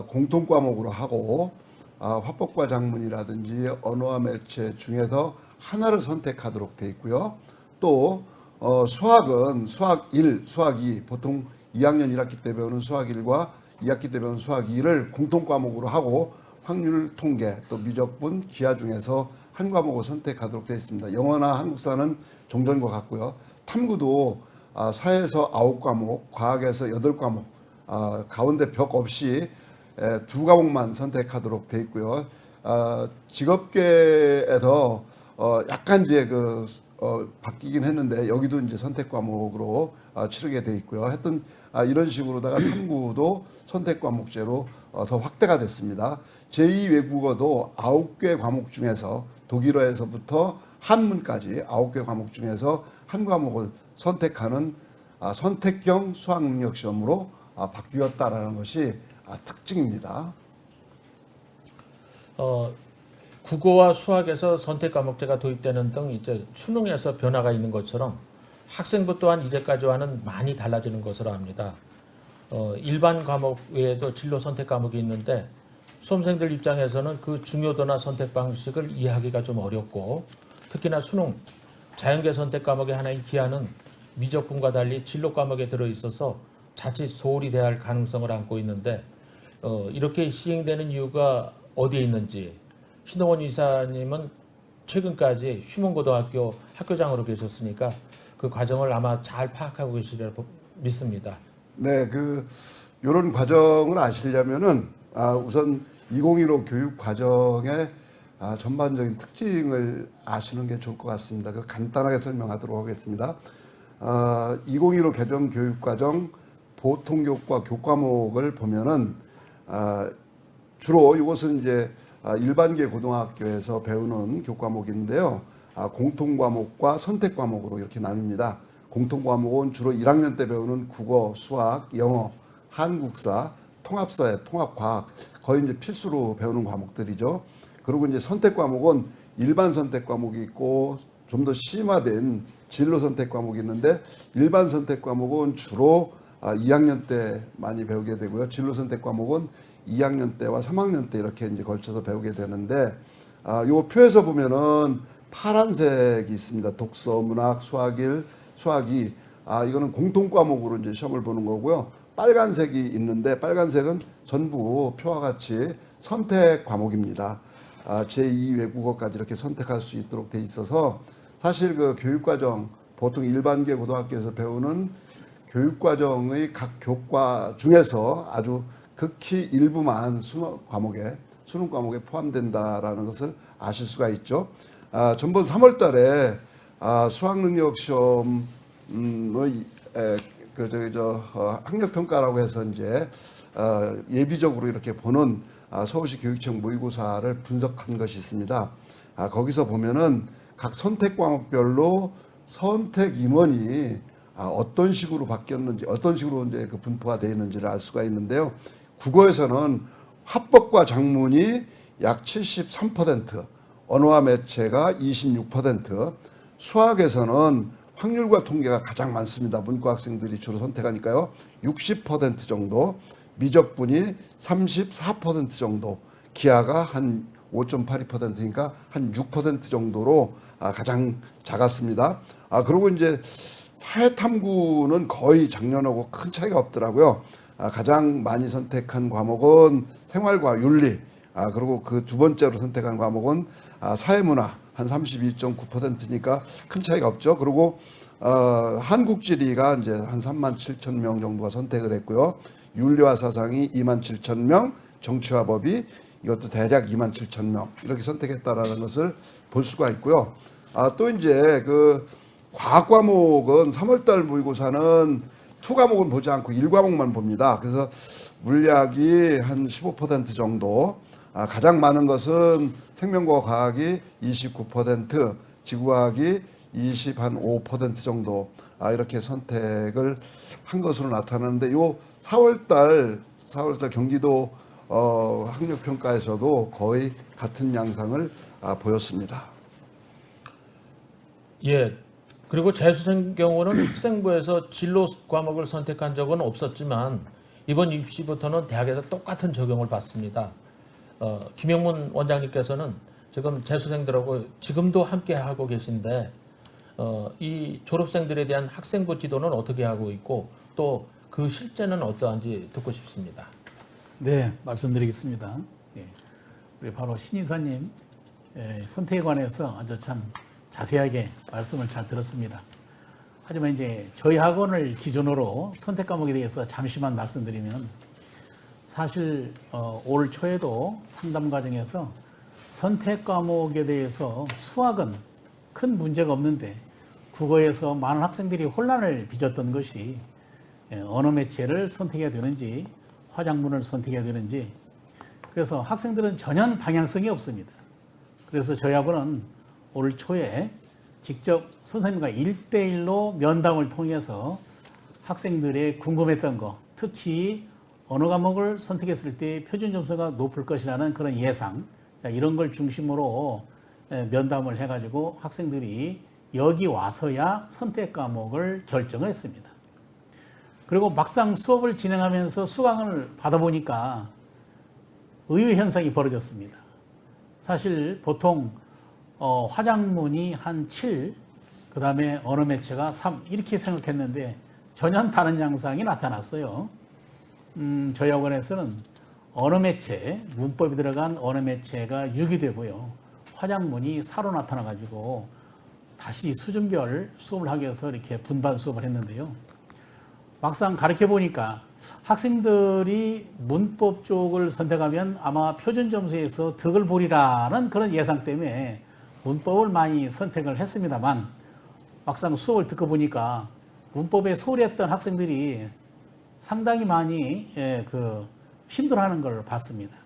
C: 공통 과목으로 하고 화법과 작문이라든지 언어와 매체 중에서 하나를 선택하도록 돼 있고요. 또 수학은 수학 1, 수학 2 보통 2학년 1학기 때 배우는 수학 1과 2학기 때 배우는 수학 2를 공통 과목으로 하고 확률 통계 또 미적분 기하 중에서 한 과목을 선택하도록 되어 있습니다. 영어나 한국사는 종전과 같고요. 탐구도 사에서 9과목, 과학에서 8과목, 가운데 벽 없이 2과목만 선택하도록 되어 있고요. 직업계에서 약간 이제 바뀌긴 했는데 여기도 이제 선택 과목으로 치르게 돼 있고요. 하여튼 이런 식으로다가 탐구도 선택 과목제로 더 확대가 됐습니다. 제2 외국어도 9개 과목 중에서 독일어에서부터 한문까지 9개 과목 중에서 한 과목을 선택하는 선택형 수학능력 시험으로 바뀌었다라는 것이 특징입니다.
A: 국어와 수학에서 선택 과목제가 도입되는 등 이제 수능에서 변화가 있는 것처럼 학생부 또한 이제까지와는 많이 달라지는 것으로 압니다. 일반 과목 외에도 진로 선택 과목이 있는데 수험생들 입장에서는 그 중요도나 선택 방식을 이해하기가 좀 어렵고 특히나 수능 자연계 선택 과목의 하나인 기하는 미적분과 달리 진로 과목에 들어있어서 자칫 소홀히 대할 가능성을 안고 있는데 이렇게 시행되는 이유가 어디에 있는지 신동원 이사님은 최근까지 휴문고등학교 학교장으로 계셨으니까 그 과정을 아마 잘 파악하고 계시리라고 믿습니다.
C: 네, 이런 과정을 아시려면은 우선 2015 교육 과정의 전반적인 특징을 아시는 게 좋을 것 같습니다. 그래서 간단하게 설명하도록 하겠습니다. 2015 개정 교육 과정 보통 교과 교과목을 보면은 주로 이것은 이제 일반계 고등학교에서 배우는 교과목인데요. 공통 과목과 선택 과목으로 이렇게 나뉩니다. 공통 과목은 주로 1학년 때 배우는 국어, 수학, 영어, 한국사, 통합사회, 통합과학 거의 이제 필수로 배우는 과목들이죠. 그리고 이제 선택 과목은 일반 선택 과목이 있고 좀 더 심화된 진로 선택 과목이 있는데 일반 선택 과목은 주로 2학년 때 많이 배우게 되고요. 진로 선택 과목은 2학년 때와 3학년 때 이렇게 이제 걸쳐서 배우게 되는데 요 표에서 보면은 파란색이 있습니다. 독서, 문학, 수학 1, 수학 2. 이거는 공통 과목으로 이제 시험을 보는 거고요. 빨간색이 있는데 빨간색은 전부 표와 같이 선택 과목입니다. 제2 외국어까지 이렇게 선택할 수 있도록 돼 있어서 사실 그 교육과정 보통 일반계 고등학교에서 배우는 교육과정의 각 교과 중에서 아주 극히 일부만 수능 과목에 포함된다라는 것을 아실 수가 있죠. 전번 3월 달에 수학능력 시험의 학력평가라고 해서 이제 예비적으로 이렇게 보는 서울시 교육청 모의고사를 분석한 것이 있습니다. 거기서 보면은 각 선택 과목별로 선택 인원이 어떤 식으로 바뀌었는지, 어떤 식으로 이제 그 분포가 되어 있는지를 알 수가 있는데요. 국어에서는 화법과 작문이 약 73%, 언어와 매체가 26%, 수학에서는 확률과 통계가 가장 많습니다. 문과 학생들이 주로 선택하니까요. 60% 정도, 미적분이 34% 정도, 기하가 한 5.82%니까 한 6% 정도로 가장 작았습니다. 그리고 이제 사회탐구는 거의 작년하고 큰 차이가 없더라고요. 가장 많이 선택한 과목은 생활과 윤리, 그리고 그 두 번째로 선택한 과목은 사회문화 한 32.9%니까 큰 차이가 없죠. 그리고 한국지리가 이제 한 37,000명 정도가 선택을 했고요. 윤리와 사상이 27,000명, 정치와 법이 이것도 대략 27,000명 이렇게 선택했다라는 것을 볼 수가 있고요. 또 이제 그 과학 과목은 3월달 모의고사는 2과목은 보지 않고 1과목만 봅니다. 그래서 물리학이 한 15% 정도, 가장 많은 것은 생명과학 과학이 29%, 지구과학이 25% 정도 이렇게 선택을 한 것으로 나타나는데 요 4월달 경기도 학력평가에서도 거의 같은 양상을 보였습니다.
A: 예, 그리고 재수생 경우는 학생부에서 진로 과목을 선택한 적은 없었지만 이번 입시부터는 대학에서 똑같은 적용을 받습니다. 김영문 원장님께서는 지금 재수생들하고 지금도 함께 하고 계신데 이 졸업생들에 대한 학생부 지도는 어떻게 하고 있고 또 그 실제는 어떠한지 듣고 싶습니다.
B: 네, 말씀드리겠습니다. 예, 우리 바로 신이사님 선택에 관해서 아주 참 자세하게 말씀을 잘 들었습니다. 하지만 이제 저희 학원을 기준으로 선택 과목에 대해서 잠시만 말씀드리면 사실 올 초에도 상담 과정에서 선택 과목에 대해서 수학은 큰 문제가 없는데 국어에서 많은 학생들이 혼란을 빚었던 것이 언어 매체를 선택해야 되는지 화작문을 선택해야 되는지 그래서 학생들은 전혀 방향성이 없습니다. 그래서 저희 학원은 올 초에 직접 선생님과 1대1로 면담을 통해서 학생들의 궁금했던 거 특히 언어 과목을 선택했을 때 표준 점수가 높을 것이라는 그런 예상 이런 걸 중심으로 면담을 해가지고 학생들이 여기 와서야 선택 과목을 결정을 했습니다. 그리고 막상 수업을 진행하면서 수강을 받아보니까 의외 현상이 벌어졌습니다. 사실 보통 화작문이 한 7, 그 다음에 언어 매체가 3 이렇게 생각했는데 전혀 다른 양상이 나타났어요. 저희 학원에서는 언어 매체, 문법이 들어간 언어 매체가 6이 되고요. 화작문이 4로 나타나가지고 다시 수준별 수업을 하기 위해서 이렇게 분반 수업을 했는데요. 막상 가르쳐 보니까 학생들이 문법 쪽을 선택하면 아마 표준 점수에서 득을 보리라는 그런 예상 때문에 문법을 많이 선택을 했습니다만 막상 수업을 듣고 보니까 문법에 소홀했던 학생들이 상당히 많이 힘들어하는 걸 봤습니다.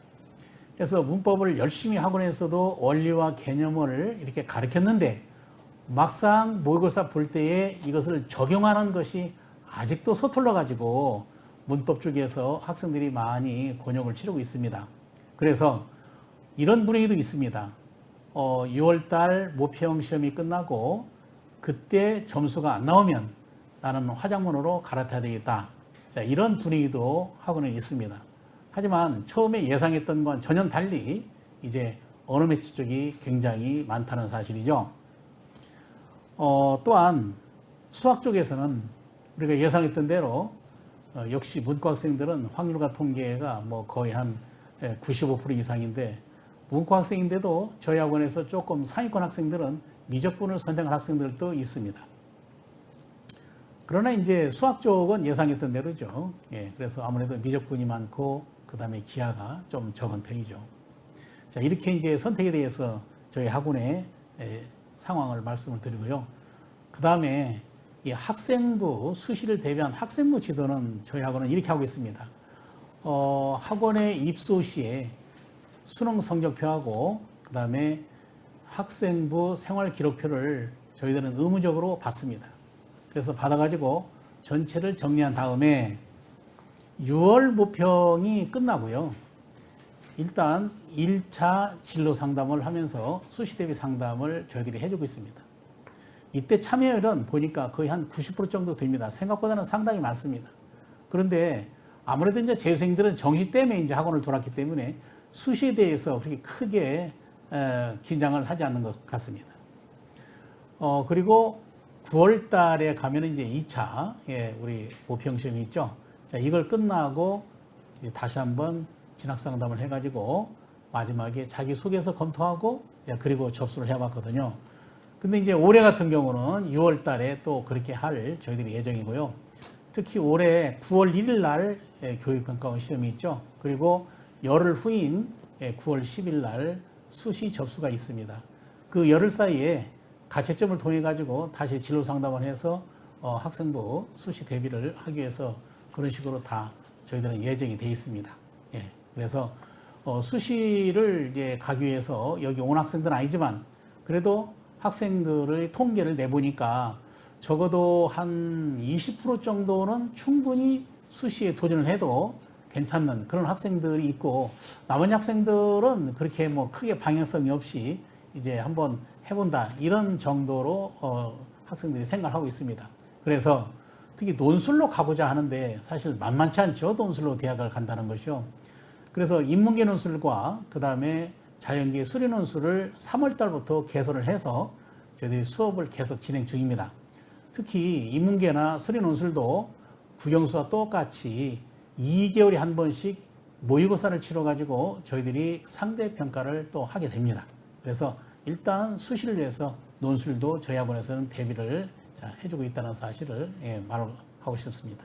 B: 그래서 문법을 열심히 학원에서도 원리와 개념을 이렇게 가르쳤는데 막상 모의고사 볼 때에 이것을 적용하는 것이 아직도 서툴러 가지고 문법 쪽에서 학생들이 많이 곤욕을 치르고 있습니다. 그래서 이런 분위기도 있습니다. 6월달 모평 시험이 끝나고 그때 점수가 안 나오면 나는 화작문으로 갈아타야 되겠다. 자, 이런 분위기도 학원에 있습니다. 하지만 처음에 예상했던 건 전혀 달리 이제 언어 매체 쪽이 굉장히 많다는 사실이죠. 또한 수학 쪽에서는 우리가 예상했던 대로 역시 문과 학생들은 확률과 통계가 뭐 거의 한 95% 이상인데 문과 학생인데도 저희 학원에서 조금 상위권 학생들은 미적분을 선택한 학생들도 있습니다. 그러나 이제 수학 쪽은 예상했던 대로죠. 예, 그래서 아무래도 미적분이 많고 그 다음에 기하가 좀 적은 편이죠. 자, 이렇게 이제 선택에 대해서 저희 학원의 상황을 말씀을 드리고요. 그 다음에 이 학생부 수시를 대비한 학생부 지도는 저희 학원은 이렇게 하고 있습니다. 학원에 입소 시에 수능 성적표하고 그 다음에 학생부 생활 기록표를 저희들은 의무적으로 받습니다. 그래서 받아가지고 전체를 정리한 다음에 6월 모평이 끝나고요. 일단 1차 진로 상담을 하면서 수시 대비 상담을 저희들이 해주고 있습니다. 이때 참여율은 보니까 거의 한 90% 정도 됩니다. 생각보다는 상당히 많습니다. 그런데 아무래도 이제 재수생들은 정시 때문에 이제 학원을 들어왔기 때문에 수시에 대해서 그렇게 크게 긴장을 하지 않는 것 같습니다. 그리고 9월 달에 가면 이제 2차 우리 모평 시험이 있죠. 자, 이걸 끝나고 이제 다시 한번 진학 상담을 해가지고 마지막에 자기 소개서 검토하고 이제 그리고 접수를 해봤거든요. 근데 이제 올해 같은 경우는 6월 달에 또 그렇게 할 저희들이 예정이고요. 특히 올해 9월 1일 날 교육평가원 시험이 있죠. 그리고 열흘 후인 9월 10일 날 수시 접수가 있습니다. 그 열흘 사이에 가채점을 통해 가지고 다시 진로 상담을 해서 학생부 수시 대비를 하기 위해서 그런 식으로 다 저희들은 예정이 돼 있습니다. 예. 그래서 수시를 이제 가기 위해서 여기 온 학생들은 아니지만 그래도 학생들의 통계를 내보니까 적어도 한 20% 정도는 충분히 수시에 도전을 해도 괜찮는 그런 학생들이 있고 나머지 학생들은 그렇게 뭐 크게 방향성이 없이 이제 한번 해본다 이런 정도로 학생들이 생각하고 있습니다. 그래서 특히 논술로 가고자 하는데 사실 만만치 않죠. 논술로 대학을 간다는 것이요. 그래서 인문계 논술과 그 다음에 자연계 수리 논술을 3월 달부터 개설을 해서 저희들이 수업을 계속 진행 중입니다. 특히 인문계나 수리 논술도 국영수와 똑같이 2개월에 한 번씩 모의고사를 치러가지고 저희들이 상대 평가를 또 하게 됩니다. 그래서 일단 수시를 위해서 논술도 저희 학원에서는 대비를 해주고 있다는 사실을 말하고 싶습니다.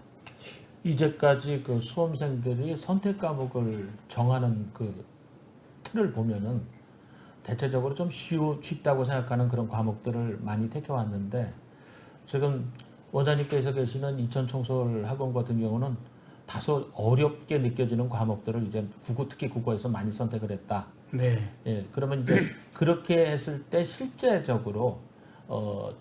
A: 이제까지 그 수험생들이 선택 과목을 정하는 그 틀을 보면은 대체적으로 좀 쉽다고 생각하는 그런 과목들을 많이 택해왔는데 지금 원장님께서 계시는 이천청솔 학원 같은 경우는 다소 어렵게 느껴지는 과목들을 이제 특히 국어에서 많이 선택을 했다.
B: 네.
A: 예, 그러면 이제 그렇게 했을 때 실제적으로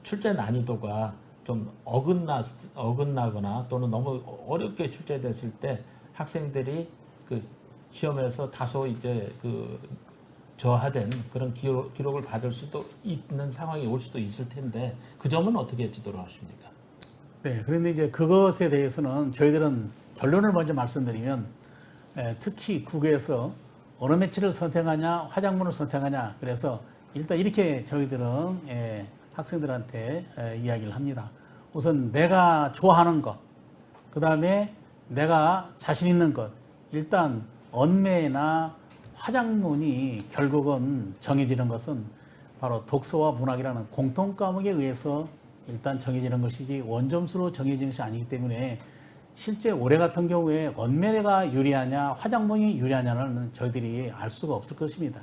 A: 출제 난이도가 좀 어긋나거나 또는 너무 어렵게 출제됐을 때 학생들이 그 시험에서 다소 이제 그 저하된 그런 기록을 받을 수도 있는 상황이 올 수도 있을 텐데 그 점은 어떻게 지도를 하십니까?
B: 네. 그런데 이제 그것에 대해서는 저희들은 결론을 먼저 말씀드리면 특히 국어에서 어느 매체를 선택하냐, 화작문을 선택하냐. 그래서 일단 이렇게 저희들은 학생들한테 이야기를 합니다. 우선 내가 좋아하는 것, 그 다음에 내가 자신 있는 것. 일단 언매나 화작문이 결국은 정해지는 것은 바로 독서와 문학이라는 공통 과목에 의해서 일단 정해지는 것이지 원점수로 정해지는 것이 아니기 때문에 실제 올해 같은 경우에 언매가 유리하냐 화작문이 유리하냐는 저희들이 알 수가 없을 것입니다.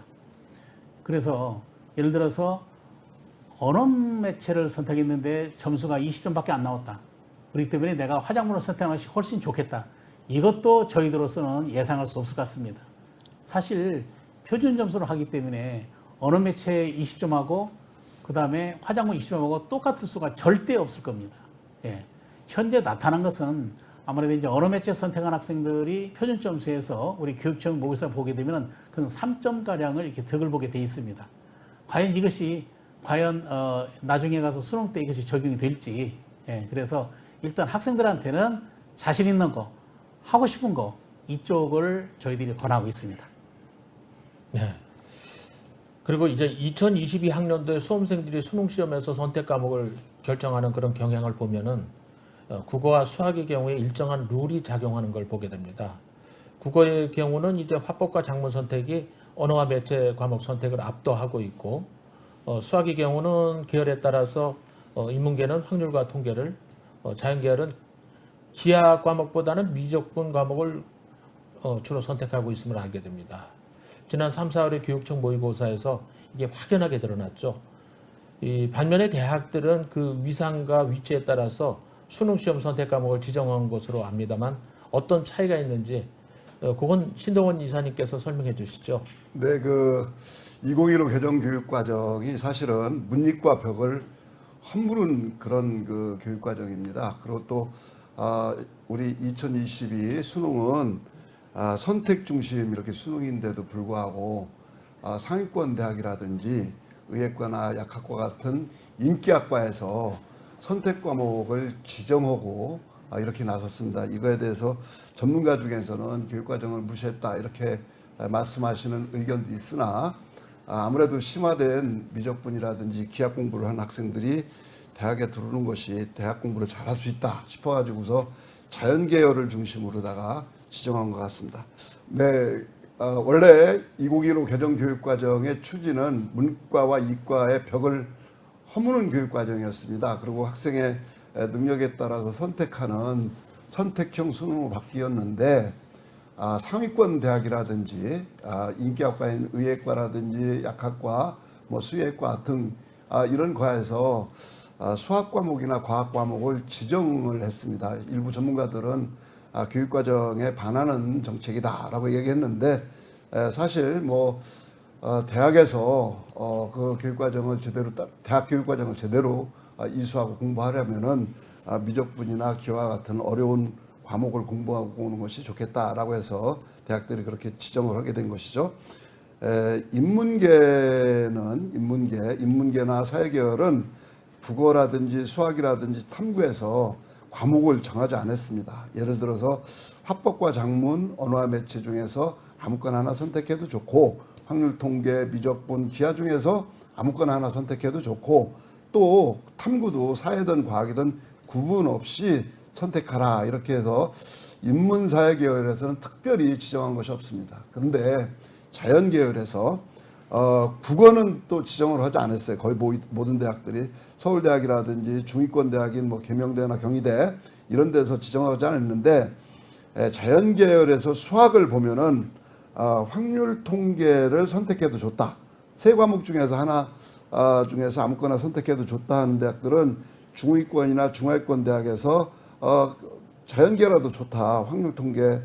B: 그래서 예를 들어서 언어 매체를 선택했는데 점수가 20점밖에 안 나왔다. 그렇기 때문에 내가 화작문을 선택하는 것이 훨씬 좋겠다. 이것도 저희들로서는 예상할 수 없을 것 같습니다. 사실 표준 점수를 하기 때문에 언어 매체 20점하고 그 다음에 화작문 20점하고 똑같을 수가 절대 없을 겁니다. 예. 현재 나타난 것은 아무래도 이제 언어 매체 선택한 학생들이 표준 점수에서 우리 교육청 모의고사 보게 되면 그 3점 가량을 이렇게 덕을 보게 돼 있습니다. 과연 이것이 나중에 가서 수능 때 이것이 적용이 될지. 예. 그래서 일단 학생들한테는 자신 있는 거, 하고 싶은 거 이쪽을 저희들이 권하고 있습니다.
A: 네. 그리고 이제 2022학년도에 수험생들이 수능 시험에서 선택 과목을 결정하는 그런 경향을 보면은 국어와 수학의 경우에 일정한 룰이 작용하는 걸 보게 됩니다. 국어의 경우는 이제 화법과 작문 선택이 언어와 매체 과목 선택을 압도하고 있고, 수학의 경우는 계열에 따라서 인문계는 확률과 통계를, 자연계열은 기하 과목보다는 미적분 과목을 주로 선택하고 있음을 알게 됩니다. 지난 3, 4월의 교육청 모의고사에서 이게 확연하게 드러났죠. 반면에 대학들은 그 위상과 위치에 따라서 수능 시험 선택 과목을 지정한 것으로 압니다만 어떤 차이가 있는지 그건 신동원 이사님께서 설명해 주시죠.
C: 네, 그 2015 개정 교육 과정이 사실은 문익과 벽을 허무는 그런 그 교육 과정입니다. 그리고 또 우리 2022 수능은 선택 중심 이렇게 수능인데도 불구하고 상위권 대학이라든지 의예과나 약학과 같은 인기학과에서 선택 과목을 지정하고 이렇게 나섰습니다. 이거에 대해서 전문가 중에서는 교육과정을 무시했다 이렇게 말씀하시는 의견도 있으나 아무래도 심화된 미적분이라든지 기하 공부를 한 학생들이 대학에 들어오는 것이 대학 공부를 잘할 수 있다 싶어가지고서 자연계열을 중심으로다가 지정한 것 같습니다. 네, 원래 2015 개정 교육과정의 추진은 문과와 이과의 벽을 허무는 교육과정이었습니다. 그리고 학생의 능력에 따라서 선택하는 선택형 수능으로 바뀌었는데 상위권 대학이라든지 인기학과인 의예과라든지 약학과 수의과 등 이런 과에서 수학 과목이나 과학 과목을 지정을 했습니다. 일부 전문가들은 교육과정에 반하는 정책이다라고 얘기했는데 사실 대학에서 그 교육과정을 대학 교육과정을 제대로 이수하고 공부하려면은 미적분이나 기와 같은 어려운 과목을 공부하고 오는 것이 좋겠다라고 해서 대학들이 그렇게 지정을 하게 된 것이죠. 인문계나 사회계열은 국어라든지 수학이라든지 탐구에서 과목을 정하지 않았습니다. 예를 들어서 화법과 작문, 언어와 매체 중에서 아무거나 하나 선택해도 좋고, 확률 통계, 미적분, 기하 중에서 아무거나 하나 선택해도 좋고, 또 탐구도 사회든 과학이든 구분 없이 선택하라 이렇게 해서 인문사회 계열에서는 특별히 지정한 것이 없습니다. 그런데 자연 계열에서 국어는 또 지정을 하지 않았어요. 거의 모든 대학들이 서울대학이라든지 중위권 대학인 뭐 계명대나 경희대 이런 데서 지정하지 않았는데, 자연 계열에서 수학을 보면은 확률 통계를 선택해도 좋다. 세 과목 중에서 하나 중에서 아무거나 선택해도 좋다 하는 대학들은 중위권이나 중하위권 대학에서 자연 계열도 좋다. 확률 통계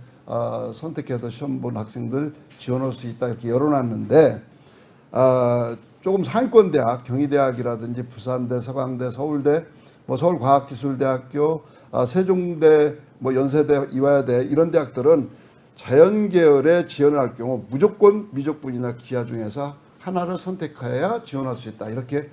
C: 선택해서 시험 본 학생들 지원할 수 있다 이렇게 열어놨는데, 조금 상위권 대학, 경희대학이라든지 부산대, 서강대, 서울대, 뭐 서울과학기술대학교, 세종대, 뭐 연세대, 이화여대 이런 대학들은 자연 계열에 지원을 할 경우 무조건 미적분이나 기하 중에서 하나를 선택해야 지원할 수 있다. 이렇게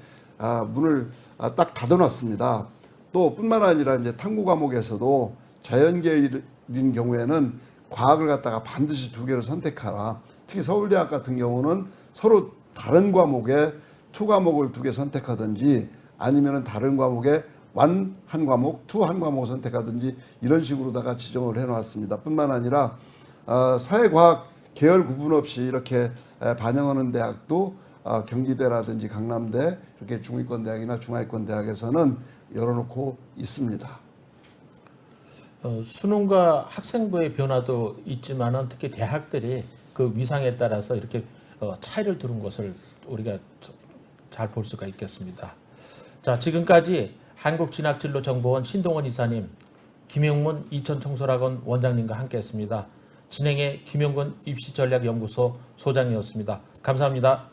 C: 문을 딱 닫아놨습니다. 또 뿐만 아니라 이제 탐구 과목에서도 자연 계열인 경우에는 과학을 갖다가 반드시 두 개를 선택하라. 특히 서울대학 같은 경우는 서로 다른 과목에 투 과목을 두 개 선택하든지 아니면은 다른 과목에 한 과목, 투 한 과목을 선택하든지 이런 식으로다가 지정을 해놓았습니다. 뿐만 아니라 사회과학 계열 구분 없이 이렇게 반영하는 대학도 경기대라든지 강남대 이렇게 중위권 대학이나 중하위권 대학에서는 열어놓고 있습니다.
A: 수능과 학생부의 변화도 있지만은 특히 대학들이 그 위상에 따라서 이렇게 차이를 두는 것을 우리가 잘 볼 수가 있겠습니다. 자, 지금까지 한국진학진로정보원 신동원 이사님, 김용문 이천청소학원 원장님과 함께했습니다. 진행의 김용근 입시전략연구소 소장이었습니다. 감사합니다.